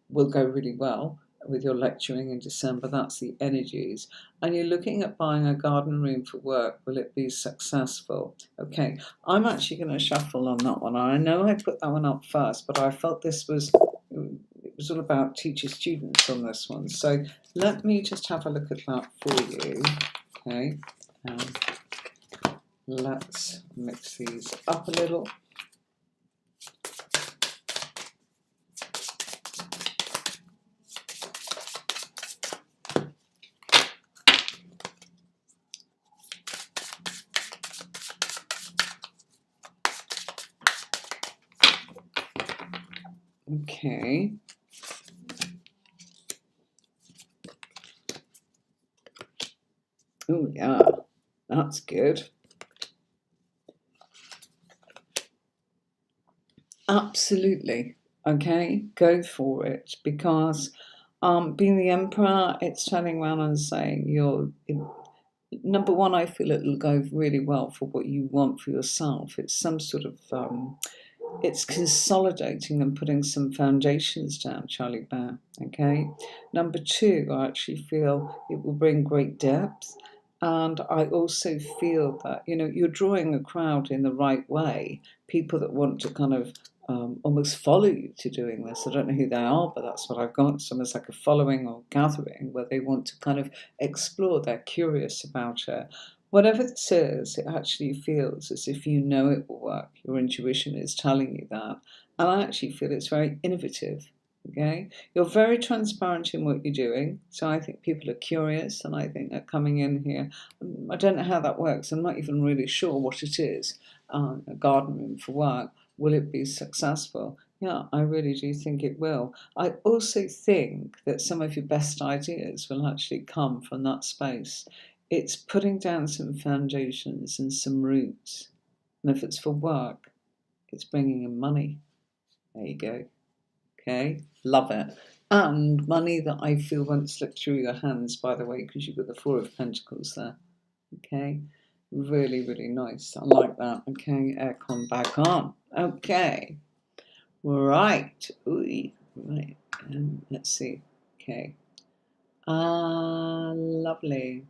will go really well with your lecturing in December. That's the energies, and you're looking at buying a garden room for work. Will it be successful? Okay, I'm actually going to shuffle on that one. I know I put that one up first, but I felt this was. It was all about teacher students on this one. So let me just have a look at that for you. Okay, let's mix these up a little. Okay. Oh, yeah, that's good. Absolutely. Okay, go for it because being the emperor, it's turning around and saying number one, I feel it'll go really well for what you want for yourself. It's some sort of it's consolidating and putting some foundations down, Charlie Bear. Okay. Number two, I actually feel it will bring great depth. And I also feel that, you're drawing a crowd in the right way, people that want to kind of almost follow you to doing this. I don't know who they are, but that's what I've got. It's almost like a following or gathering where they want to kind of explore. They're curious about it. Whatever this is, it actually feels as if you know it will work. Your intuition is telling you that. And I actually feel it's very innovative. Okay? You're very transparent in what you're doing. So I think people are curious and I think they're coming in here. I don't know how that works. I'm not even really sure what it is. A garden room for work. Will it be successful? Yeah, I really do think it will. I also think that some of your best ideas will actually come from that space. It's putting down some foundations and some roots. And if it's for work, it's bringing in money. There you go. Okay, love it. And money that I feel won't slip through your hands, by the way, because you've got the Four of Pentacles there. Okay, really, really nice. I like that. Okay, aircon back on. Okay, right. Ooh, right. Let's see. Okay. Lovely.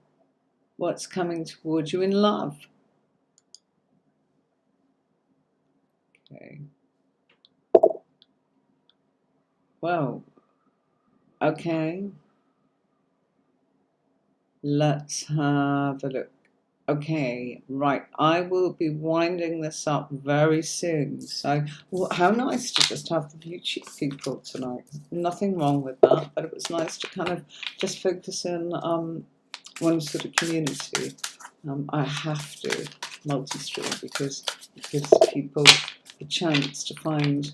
What's coming towards you in love? Okay. Well, okay. Let's have a look. Okay, right. I will be winding this up very soon. So, how nice to just have the beauty people tonight. Nothing wrong with that, but it was nice to kind of just focus in one sort of community. I have to multi-stream because it gives people a chance to find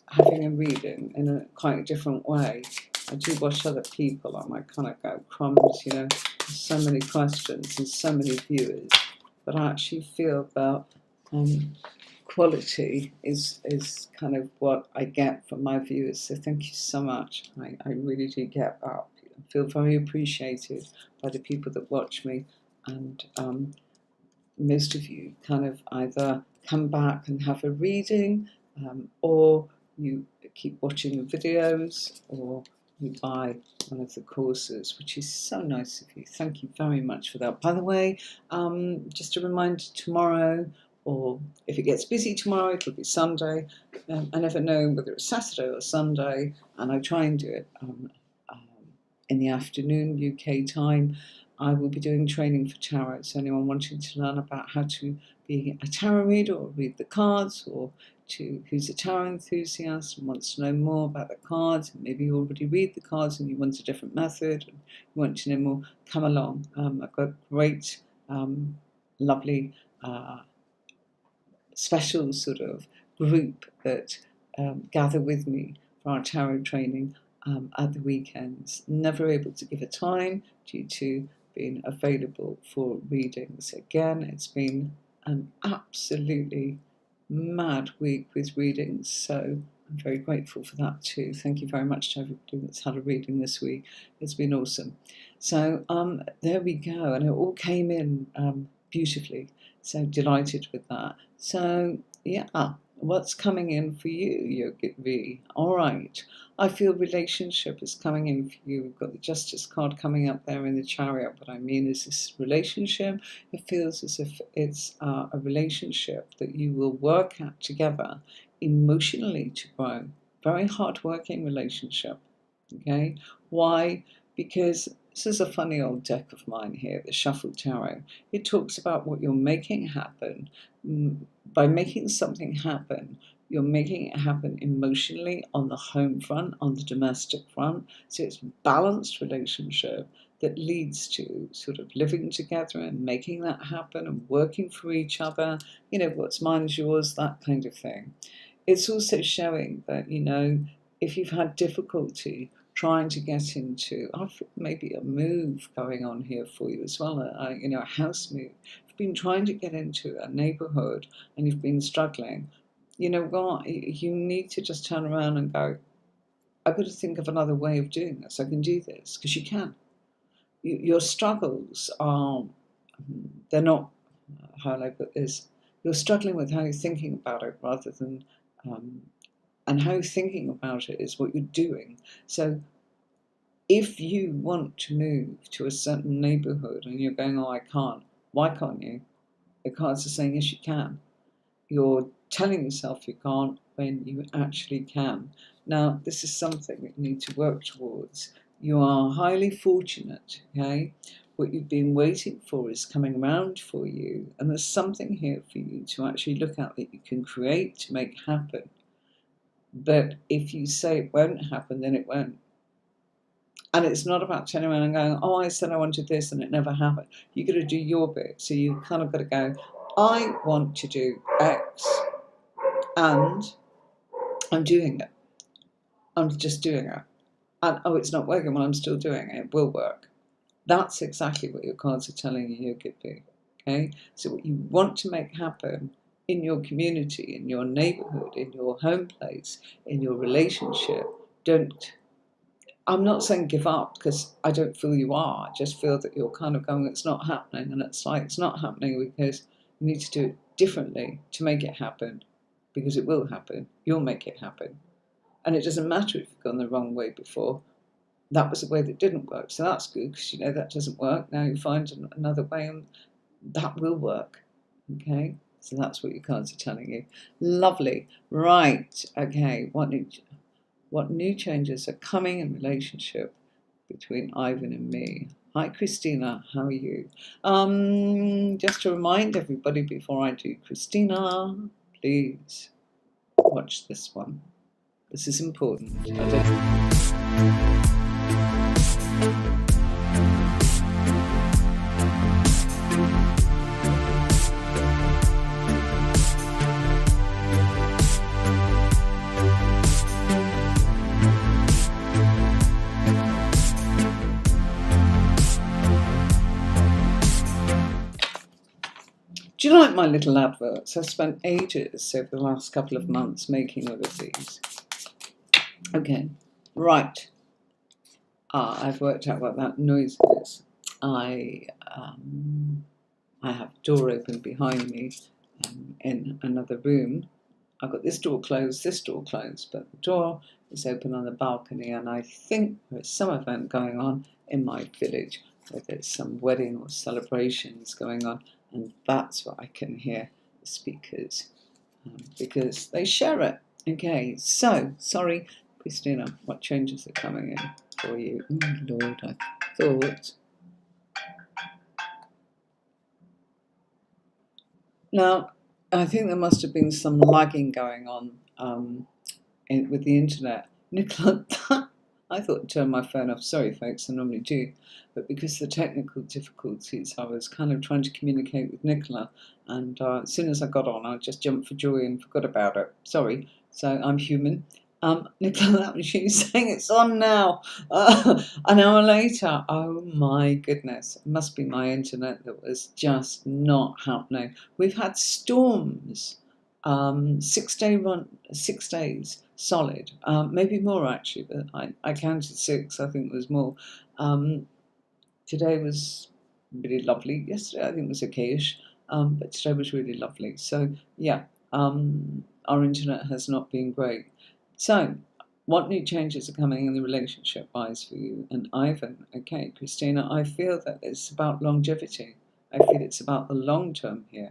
having a reading in a quite different way. I do watch other people, I might kind of go crumbs, there's so many questions and so many viewers, but I actually feel that quality is kind of what I get from my viewers. So thank you so much. I really do get that. I feel very appreciated by the people that watch me, and most of you kind of either come back and have a reading, or you keep watching the videos, or you buy one of the courses, which is so nice of you. Thank you very much for that. By the way, just a reminder, tomorrow, or if it gets busy tomorrow, it'll be Sunday. I never know whether it's Saturday or Sunday, and I try and do it in the afternoon, UK time. I will be doing training for tarot. So anyone wanting to learn about how to be a tarot reader or read the cards, or who's a tarot enthusiast and wants to know more about the cards, and maybe you already read the cards and you want a different method, and you want to know more, come along. I've got a great, lovely, special sort of group that gather with me for our tarot training at the weekends. Never able to give a time due to being available for readings. Again, it's been an absolutely mad week with readings, so I'm very grateful for that too. Thank you very much to everybody that's had a reading this week. It's been awesome. So there we go, and it all came in beautifully. So delighted with that. So yeah, what's coming in for you, Yogit V? All right. I feel relationship is coming in for you. We've got the Justice card coming up there in the Chariot. What I mean is this relationship, it feels as if it's a relationship that you will work at together emotionally to grow. Very hard-working relationship. Okay? Why? Because this is a funny old deck of mine here, the Shuffled Tarot. It talks about what you're making happen. By making something happen, you're making it happen emotionally on the home front, on the domestic front. So it's a balanced relationship that leads to sort of living together and making that happen and working for each other. What's mine is yours, that kind of thing. It's also showing that, if you've had difficulty trying to get into, maybe a move going on here for you as well, a house move. If you've been trying to get into a neighborhood and you've been struggling, you know what, you need to just turn around and go, I've got to think of another way of doing this. I can do this, because you can. Your struggles are, they're not, how will I put this, you're struggling with how you're thinking about it rather than, and how you're thinking about it is what you're doing. So if you want to move to a certain neighborhood and you're going, oh, I can't, why can't you? The cards are saying, yes, you can. You're telling yourself you can't when you actually can. Now, this is something that you need to work towards. You are highly fortunate, okay? What you've been waiting for is coming around for you, and there's something here for you to actually look at that you can create to make happen. But if you say it won't happen, then it won't. And it's not about turning around and going, oh, I said I wanted this and it never happened. You've got to do your bit. So you kind of got to go, I want to do X and I'm doing it. I'm just doing it. And oh, it's not working. Well, I'm still doing it. It will work. That's exactly what your cards are telling you could do. Okay? So what you want to make happen in your community, in your neighborhood, in your home place, in your relationship, I'm not saying give up, because I don't feel you are. I just feel that you're kind of going, it's not happening. And it's like, it's not happening because you need to do it differently to make it happen, because it will happen. You'll make it happen. And it doesn't matter if you've gone the wrong way before. That was a way that didn't work. So that's good, because you know that doesn't work. Now you find another way and that will work. Okay? So that's what your cards are telling you. Lovely. Right. Okay. What new changes are coming in relationship between Ivan and me? Hi, Christina. How are you? Just to remind everybody before I do Christina, please watch this one. This is important. Do you like my little adverts? I've spent ages over the last couple of months making all of these. Okay, right. I've worked out what that noise is. I have a door open behind me in another room. I've got this door closed, but the door is open on the balcony, and I think there's some event going on in my village, where there's some wedding or celebrations going on, and that's what I can hear the speakers, because they share it. Okay, so, sorry, Christina, what changes are coming in for you? Oh, Lord, I thought. Now, I think there must have been some lagging going on with the internet. Nicola, I thought to turn my phone off. Sorry, folks, I normally do. But because of the technical difficulties, I was kind of trying to communicate with Nicola. And as soon as I got on, I just jumped for joy and forgot about it. Sorry. So I'm human. Nicola, that was you saying it's on now. An hour later, oh my goodness, it must be my internet that was just not happening. We've had storms, 6 days solid, maybe more actually, but I counted 6, I think it was more. Today was really lovely. Yesterday I think was okayish, but today was really lovely. So yeah, our internet has not been great. So, what new changes are coming in the relationship-wise for you and Ivan? Okay, Christina, I feel that it's about longevity. I feel it's about the long term here.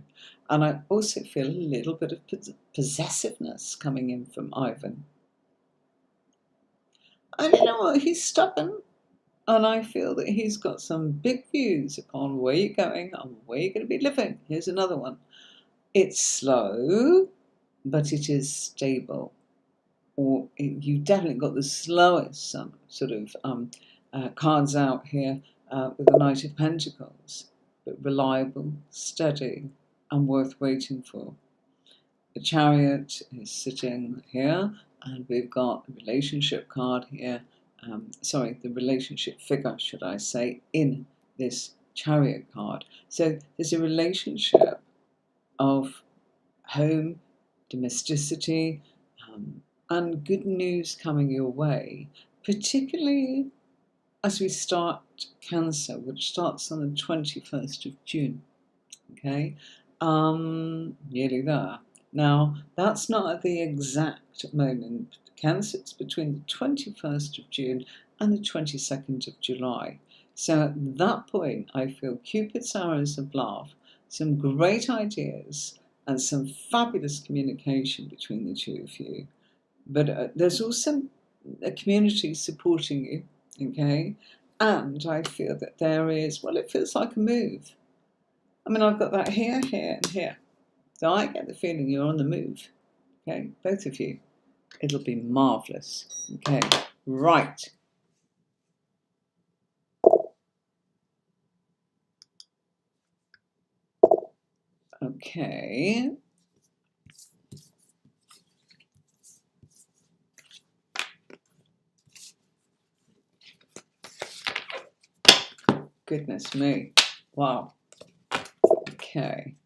And I also feel a little bit of possessiveness coming in from Ivan. And you know what? He's stubborn. And I feel that he's got some big views upon where you're going and where you're going to be living. Here's another one. It's slow, but it is stable. Or you've definitely got the slowest sort of cards out here with the Knight of Pentacles, but reliable, steady, and worth waiting for. The Chariot is sitting here, and we've got a relationship card here, the relationship figure, should I say, in this Chariot card. So there's a relationship of home, domesticity, and good news coming your way, particularly as we start Cancer, which starts on the 21st of June. Okay, nearly there. Now, that's not at the exact moment. Cancer's between the 21st of June and the 22nd of July. So at that point, I feel Cupid's arrows of love, some great ideas, and some fabulous communication between the two of you. But there's also a community supporting you, okay? And I feel that there is, well, it feels like a move. I mean, I've got that here, here, and here. So I get the feeling you're on the move, okay? Both of you. It'll be marvellous, okay? Right. Okay. Goodness me. Wow. Okay.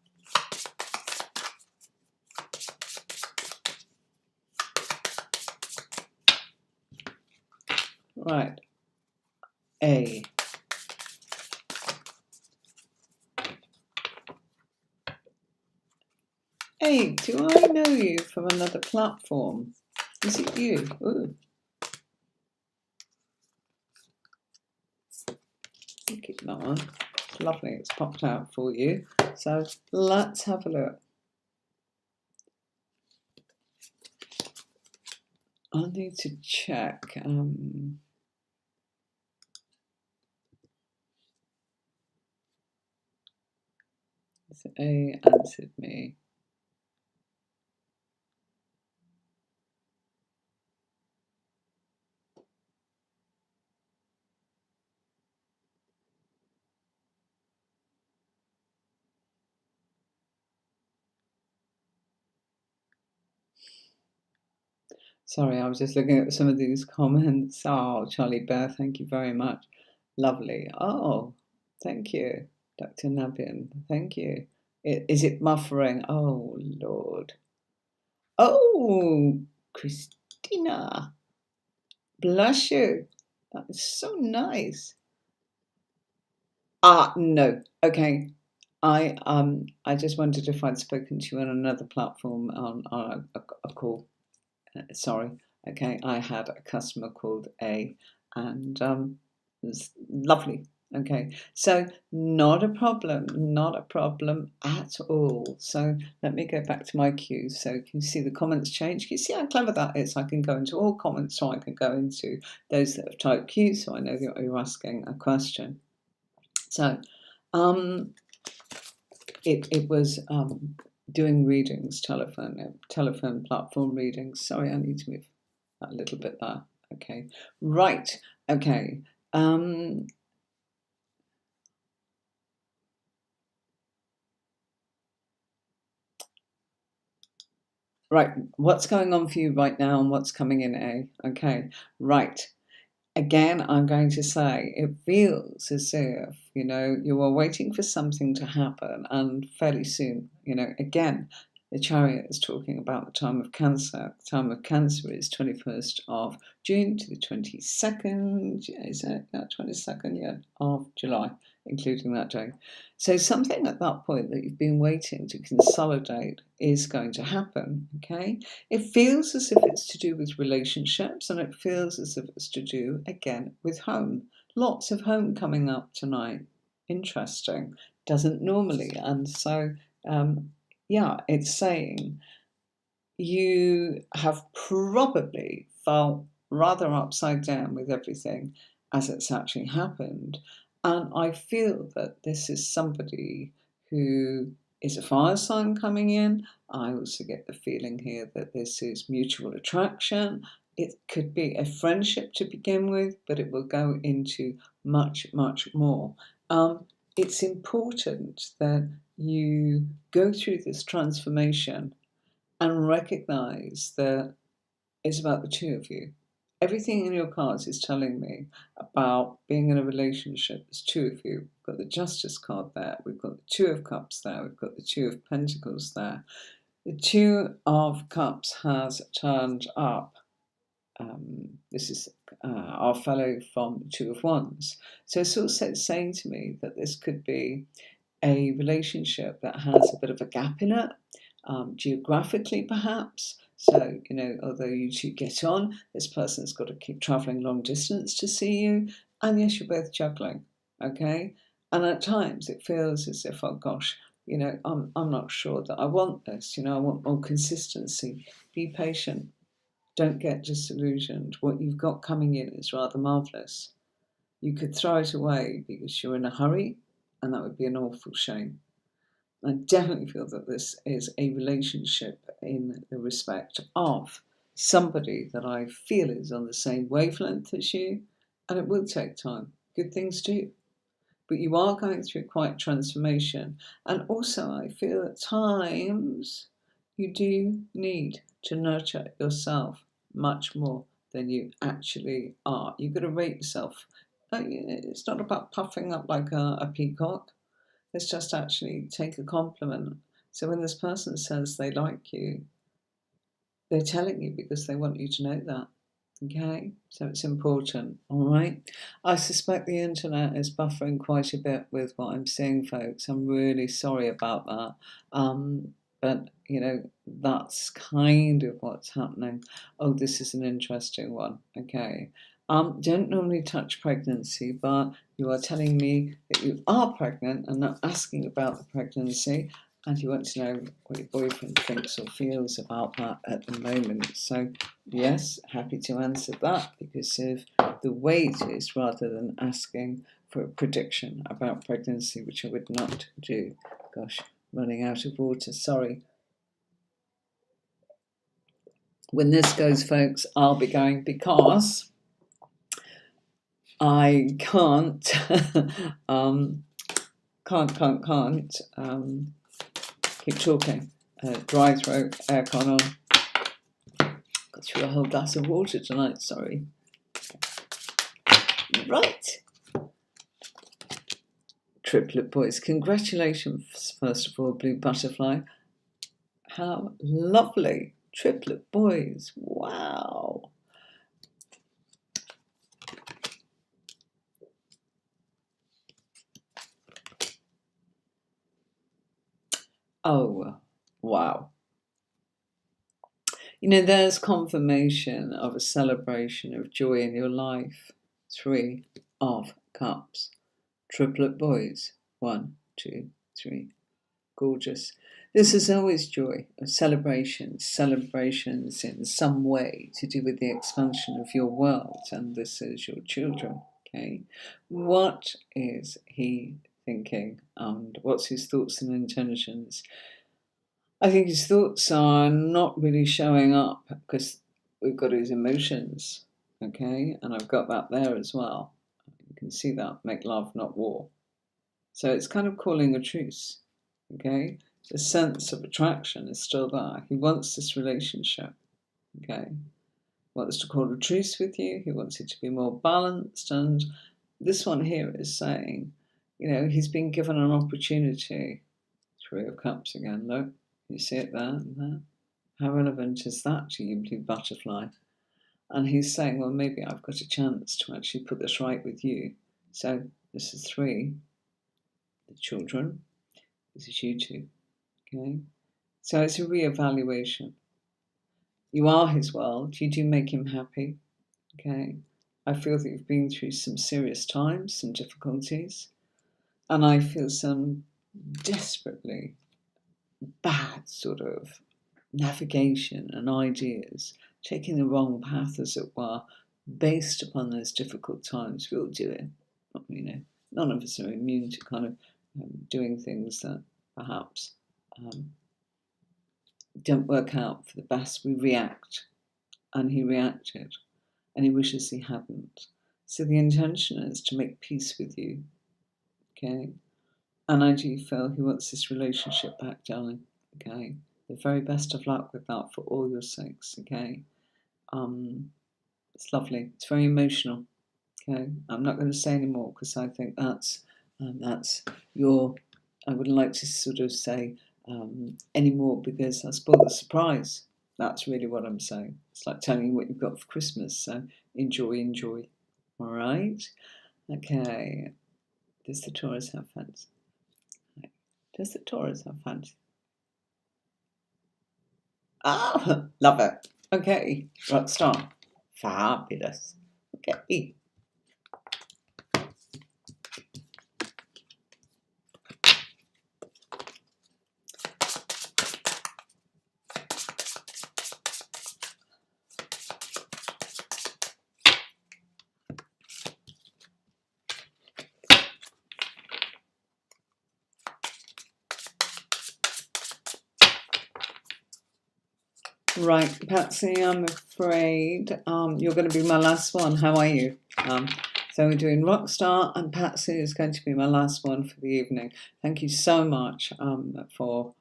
Right. A. Hey, do I know you from another platform? Is it you? Ooh. Keep that one. It's lovely. It's popped out for you. So let's have a look. I need to check. A answered me. Sorry, I was just looking at some of these comments. Oh, Charlie Bear, thank you very much. Lovely. Oh, thank you, Dr. Nabin. Thank you. Is it buffering? Oh, Lord. Oh, Christina. Bless you. That is so nice. No. Okay. I just wondered if I'd spoken to you on another platform on a call. Sorry. Okay, I had a customer called A, and it was lovely. Okay, so not a problem at all. So let me go back to my cues. So can you see the comments change? Can you see how clever that is? I can go into all comments, so I can go into those that have typed cues, so I know that you're asking a question. So it was doing readings, telephone platform readings. Sorry, I need to move a little bit there. Okay, right. Okay. Right. What's going on for you right now, and what's coming in, A? Okay. Right. Again, I'm going to say it feels as if, you are waiting for something to happen, and fairly soon, again, the Chariot is talking about the time of Cancer. The time of Cancer is 21st of June to the 22nd, is it? Yeah, 22nd, yeah, of July, including that day. So something at that point that you've been waiting to consolidate is going to happen, okay? It feels as if it's to do with relationships, and it feels as if it's to do, again, with home. Lots of home coming up tonight. Interesting. Doesn't normally. And so, it's saying you have probably felt rather upside down with everything as it's actually happened. And I feel that this is somebody who is a fire sign coming in. I also get the feeling here that this is mutual attraction. It could be a friendship to begin with, but it will go into much, much more. It's important that you go through this transformation and recognize that it's about the two of you. Everything in your cards is telling me about being in a relationship. There's two of you. We've got the Justice card there. We've got the Two of Cups there. We've got the Two of Pentacles there. The Two of Cups has turned up. This is our fellow from the Two of Wands. So it's also saying to me that this could be a relationship that has a bit of a gap in it, geographically perhaps. So, although you two get on, this person's got to keep travelling long distance to see you. And yes, you're both juggling, okay? And at times it feels as if, oh gosh, I'm not sure that I want this. I want more consistency. Be patient. Don't get disillusioned. What you've got coming in is rather marvellous. You could throw it away because you're in a hurry, and that would be an awful shame. I definitely feel that this is a relationship in the respect of somebody that I feel is on the same wavelength as you, and it will take time. Good things do. But you are going through quite transformation. And also, I feel at times you do need to nurture yourself much more than you actually are. You've got to rate yourself. It's not about puffing up like a peacock. It's just actually take a compliment. So when this person says they like you, they're telling you because they want you to know that. Okay, so it's important. All right. I suspect the internet is buffering quite a bit with what I'm seeing, folks. I'm really sorry about that. But that's kind of what's happening. Oh, this is an interesting one. Okay. Don't normally touch pregnancy, but you are telling me that you are pregnant and not asking about the pregnancy, and you want to know what your boyfriend thinks or feels about that at the moment. So, yes, happy to answer that because of the way it is, rather than asking for a prediction about pregnancy, which I would not do. Gosh, running out of water, sorry. When this goes, folks, I'll be going because I can't, can't keep talking. Dry throat, aircon on. Got through a whole glass of water tonight, sorry. Right. Triplet boys, congratulations, first of all, Blue Butterfly. How lovely. Triplet boys, wow. Oh, wow. There's confirmation of a celebration of joy in your life. 3 of Cups. Triplet boys. 1, 2, 3. Gorgeous. This is always joy, a celebrations in some way to do with the expansion of your world, and this is your children, okay? What is he thinking, and what's his thoughts and intentions? I think his thoughts are not really showing up because we've got his emotions, okay? And I've got that there as well. You can see that, make love, not war. So it's kind of calling a truce, okay? The sense of attraction is still there. He wants this relationship, okay? Wants to call a truce with you. He wants it to be more balanced. And this one here is saying, he's been given an opportunity. 3 of Cups again, look. You see it there and there? How relevant is that to you, Blue Butterfly? And he's saying, well, maybe I've got a chance to actually put this right with you. So this is 3. The children. This is you two. Okay? So it's a reevaluation. You are his world. You do make him happy. Okay? I feel that you've been through some serious times, some difficulties. And I feel some desperately bad sort of navigation and ideas, taking the wrong path, as it were, based upon those difficult times. We all do it. None of us are immune to kind of doing things that perhaps don't work out for the best. We react, and he reacted, and he wishes he hadn't. So the intention is to make peace with you, okay? And I do feel he wants this relationship back, darling, okay? The very best of luck with that for all your sakes, okay? It's lovely. It's very emotional. Okay, I'm not going to say any more because I think that's your. I wouldn't like to sort of say any more because I spoil the surprise. That's really what I'm saying. It's like telling you what you've got for Christmas. So enjoy, enjoy. All right. Okay. Does the Taurus have fancy? Does the Taurus have fancy? Ah, love it. Okay, rock star. Fabulous. Okay. Right, Patsy, I'm afraid you're going to be my last one. How are you? So we're doing Rockstar, and Patsy is going to be my last one for the evening. Thank you so much for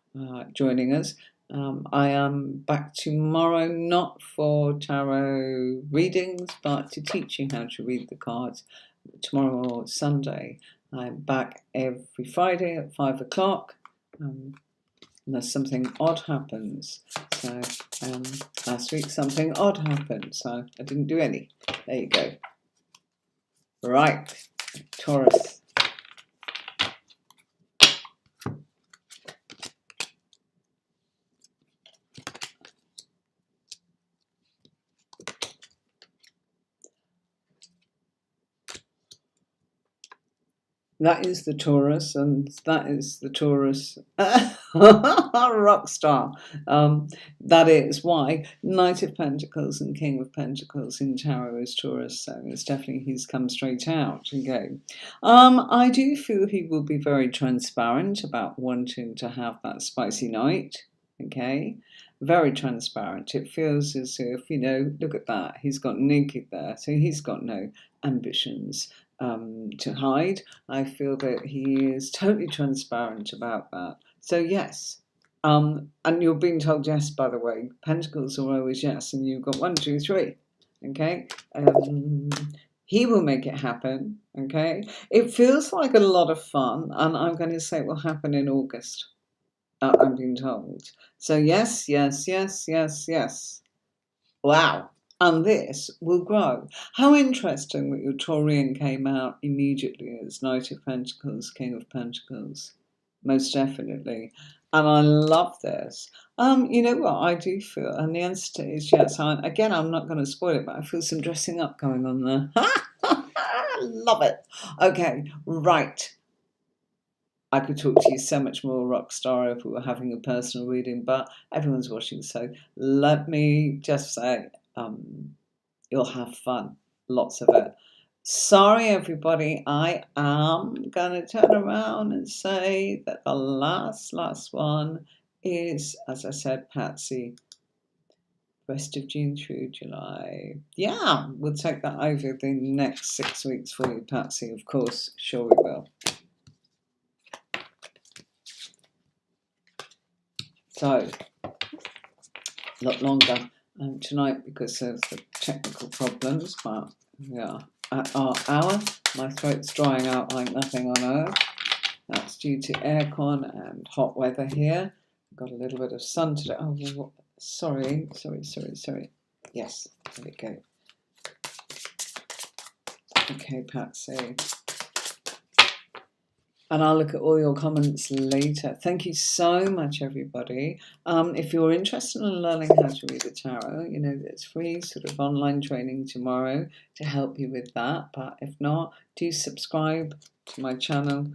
joining us. I am back tomorrow, not for tarot readings, but to teach you how to read the cards. Tomorrow, Sunday, I'm back every Friday at 5 o'clock. Unless something odd happens. So last week something odd happened, so I didn't do any. There you go. Right, Taurus. That is the Taurus, and that is the Taurus rock star. That is why Knight of Pentacles and King of Pentacles in tarot is Taurus, so it's definitely he's come straight out. Okay. I do feel he will be very transparent about wanting to have that spicy night. Okay. Very transparent. It feels as if, look at that. He's got naked there, so he's got no ambitions to hide. I feel that he is totally transparent about that. So yes, and you're being told yes, by the way. Pentacles are always yes, and you've got 1, 2, 3. Okay, he will make it happen. Okay, it feels like a lot of fun, and I'm going to say it will happen in August. I'm being told. So yes, yes, yes, yes, yes. Wow. And this will grow. How interesting that your Taurian came out immediately as Knight of Pentacles, King of Pentacles. Most definitely. And I love this. You know what I do feel, and the answer is yes. Again, I'm not going to spoil it, but I feel some dressing up going on there. Love it. Okay, right. I could talk to you so much more, Rockstar, if we were having a personal reading, but everyone's watching, so let me just say, you'll have fun, lots of it. Sorry, everybody, I am going to turn around and say that the last one is, as I said, Patsy, rest of June through July. Yeah, we'll take that over the next 6 weeks for you, Patsy, of course, sure we will. So, a lot longer tonight because of the technical problems, but we are at our hour. My throat's drying out like nothing on earth. That's due to aircon and hot weather here. Got a little bit of sun today. Oh, sorry. Yes, there we go. Okay, Patsy. And I'll look at all your comments later. Thank you so much, everybody. If you're interested in learning how to read the tarot, there's free sort of online training tomorrow to help you with that. But if not, do subscribe to my channel.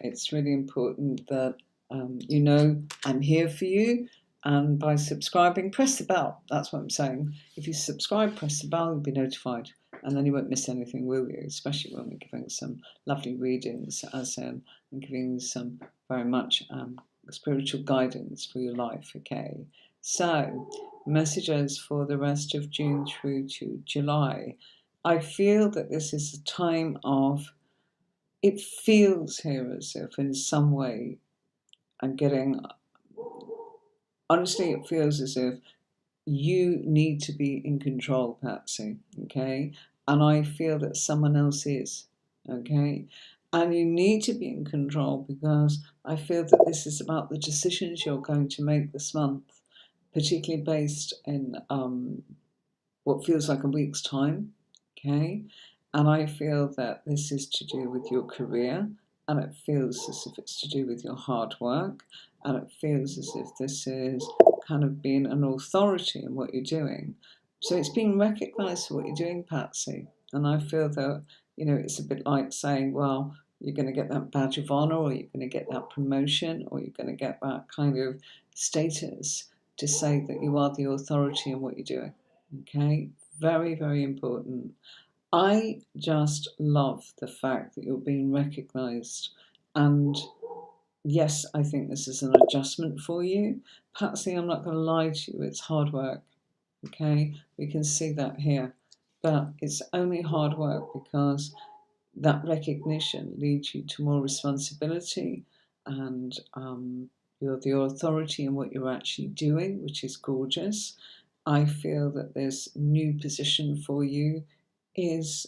It's really important that I'm here for you. And by subscribing, press the bell. That's what I'm saying. If you subscribe, press the bell, you'll be notified. And then you won't miss anything, will you? Especially when we're giving some lovely readings, as and giving some very much spiritual guidance for your life. Okay, so messages for the rest of June through to July. I feel that this is a time of. It feels here as if, in some way, I'm getting. Honestly, it feels as if you need to be in control, Patsy. okay? And I feel that someone else is, okay? And you need to be in control, because I feel that this is about the decisions you're going to make this month, particularly based in what feels like a week's time, okay? And I feel that this is to do with your career, and it feels as if it's to do with your hard work, and it feels as if this is kind of being an authority in what you're doing. So it's being recognised for what you're doing, Patsy. And I feel that, you know, it's a bit like saying, well, you're going to get that badge of honour, or you're going to get that promotion, or you're going to get that kind of status to say that you are the authority in what you're doing. Okay, very, very important. I just love the fact that you're being recognised. And yes, I think this is an adjustment for you. Patsy, I'm not going to lie to you, it's hard work. Okay, we can see that here. But it's only hard work because that recognition leads you to more responsibility, and you're the authority in what you're actually doing, which is gorgeous. I feel that this new position for you is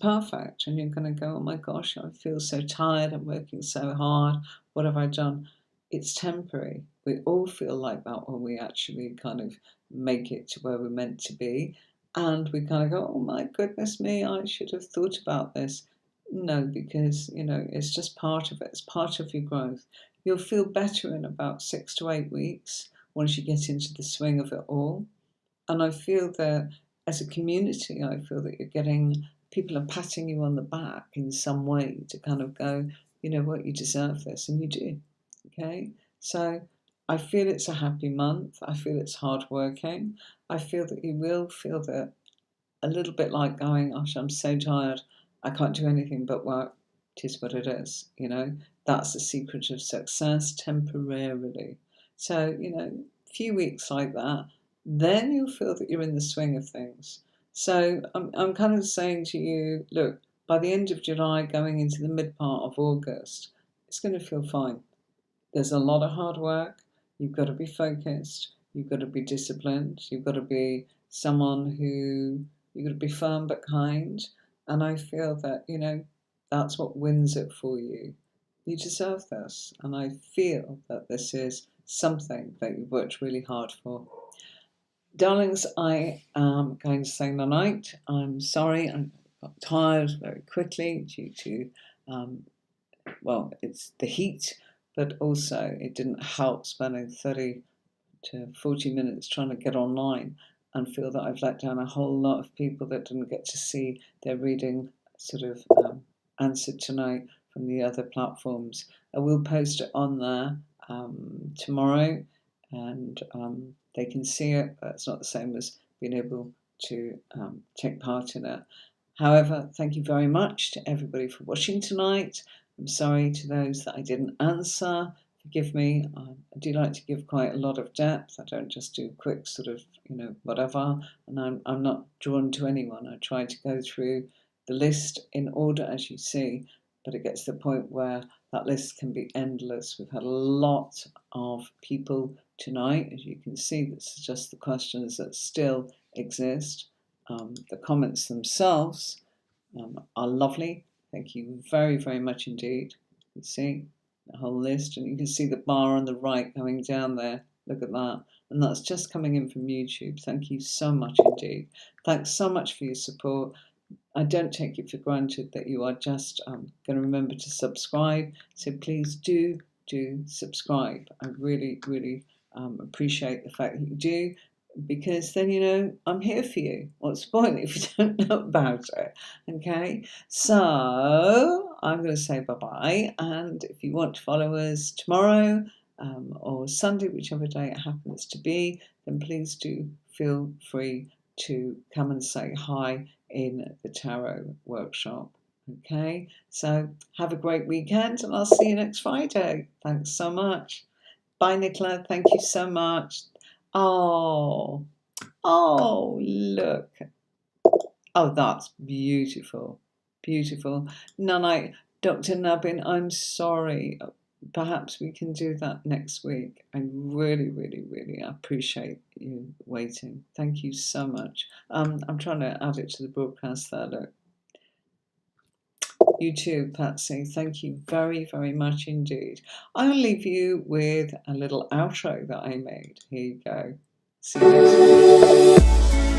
perfect, and you're going to go, oh my gosh, I feel so tired, I'm working so hard, what have I done? It's temporary. We all feel like that when we actually kind of make it to where we're meant to be, and we kind of go, oh my goodness me, I should have thought about this. No, because, you know, it's just part of it. It's part of your growth. You'll feel better in about 6 to 8 weeks once you get into the swing of it all. And I feel that as a community, I feel that you're getting, people are patting you on the back in some way to kind of go, you know what, you deserve this, and you do. Okay? So I feel it's a happy month. I feel it's hardworking. I feel that you will feel that a little bit like going, gosh, I'm so tired, I can't do anything but work. It is what it is, you know. That's the secret of success temporarily. So, you know, a few weeks like that, then you'll feel that you're in the swing of things. So I'm kind of saying to you, look, by the end of July, going into the mid part of August, it's going to feel fine. There's a lot of hard work. You've got to be focused. You've got to be disciplined. You've got to be someone who, you've got to be firm but kind. And I feel that, you know, that's what wins it for you. You deserve this. And I feel that this is something that you've worked really hard for. Darlings, I am going to say night. I'm sorry, I got tired very quickly due to, well, it's the heat, but also it didn't help spending 30 to 40 minutes trying to get online and feel that I've let down a whole lot of people that didn't get to see their reading sort of answered tonight from the other platforms. I will post it on there tomorrow, and they can see it, but it's not the same as being able to take part in it. However, thank you very much to everybody for watching tonight. I'm sorry to those that I didn't answer. Forgive me. I do like to give quite a lot of depth. I don't just do quick sort of, you know, whatever. And I'm not drawn to anyone. I try to go through the list in order, as you see, but it gets to the point where that list can be endless. We've had a lot of people tonight. As you can see, this is just the questions that still exist. The comments themselves are lovely. Thank you very, very much indeed. You see the whole list, and you can see the bar on the right going down there. Look at that. And that's just coming in from YouTube. Thank you so much indeed. Thanks so much for your support. I don't take it for granted that you are just going to remember to subscribe. So please do subscribe. I really, really appreciate the fact that you do, because then, you know, I'm here for you. What's the point if you don't know about it? Okay, so I'm going to say bye-bye, and if you want to follow us tomorrow or Sunday, whichever day it happens to be, then please do feel free to come and say hi in the tarot workshop. Okay, so have a great weekend, and I'll see you next Friday. Thanks so much. Bye, Nicola. Thank you so much. Oh, look. Oh, that's beautiful. Beautiful. Nanite, Dr. Nubbin, I'm sorry. perhaps we can do that next week. I really, really, really appreciate you waiting. Thank you so much. I'm trying to add it to the broadcast there. Look. You too, Patsy. Thank you very, very much indeed. I'll leave you with a little outro that I made. Here you go. See you next week.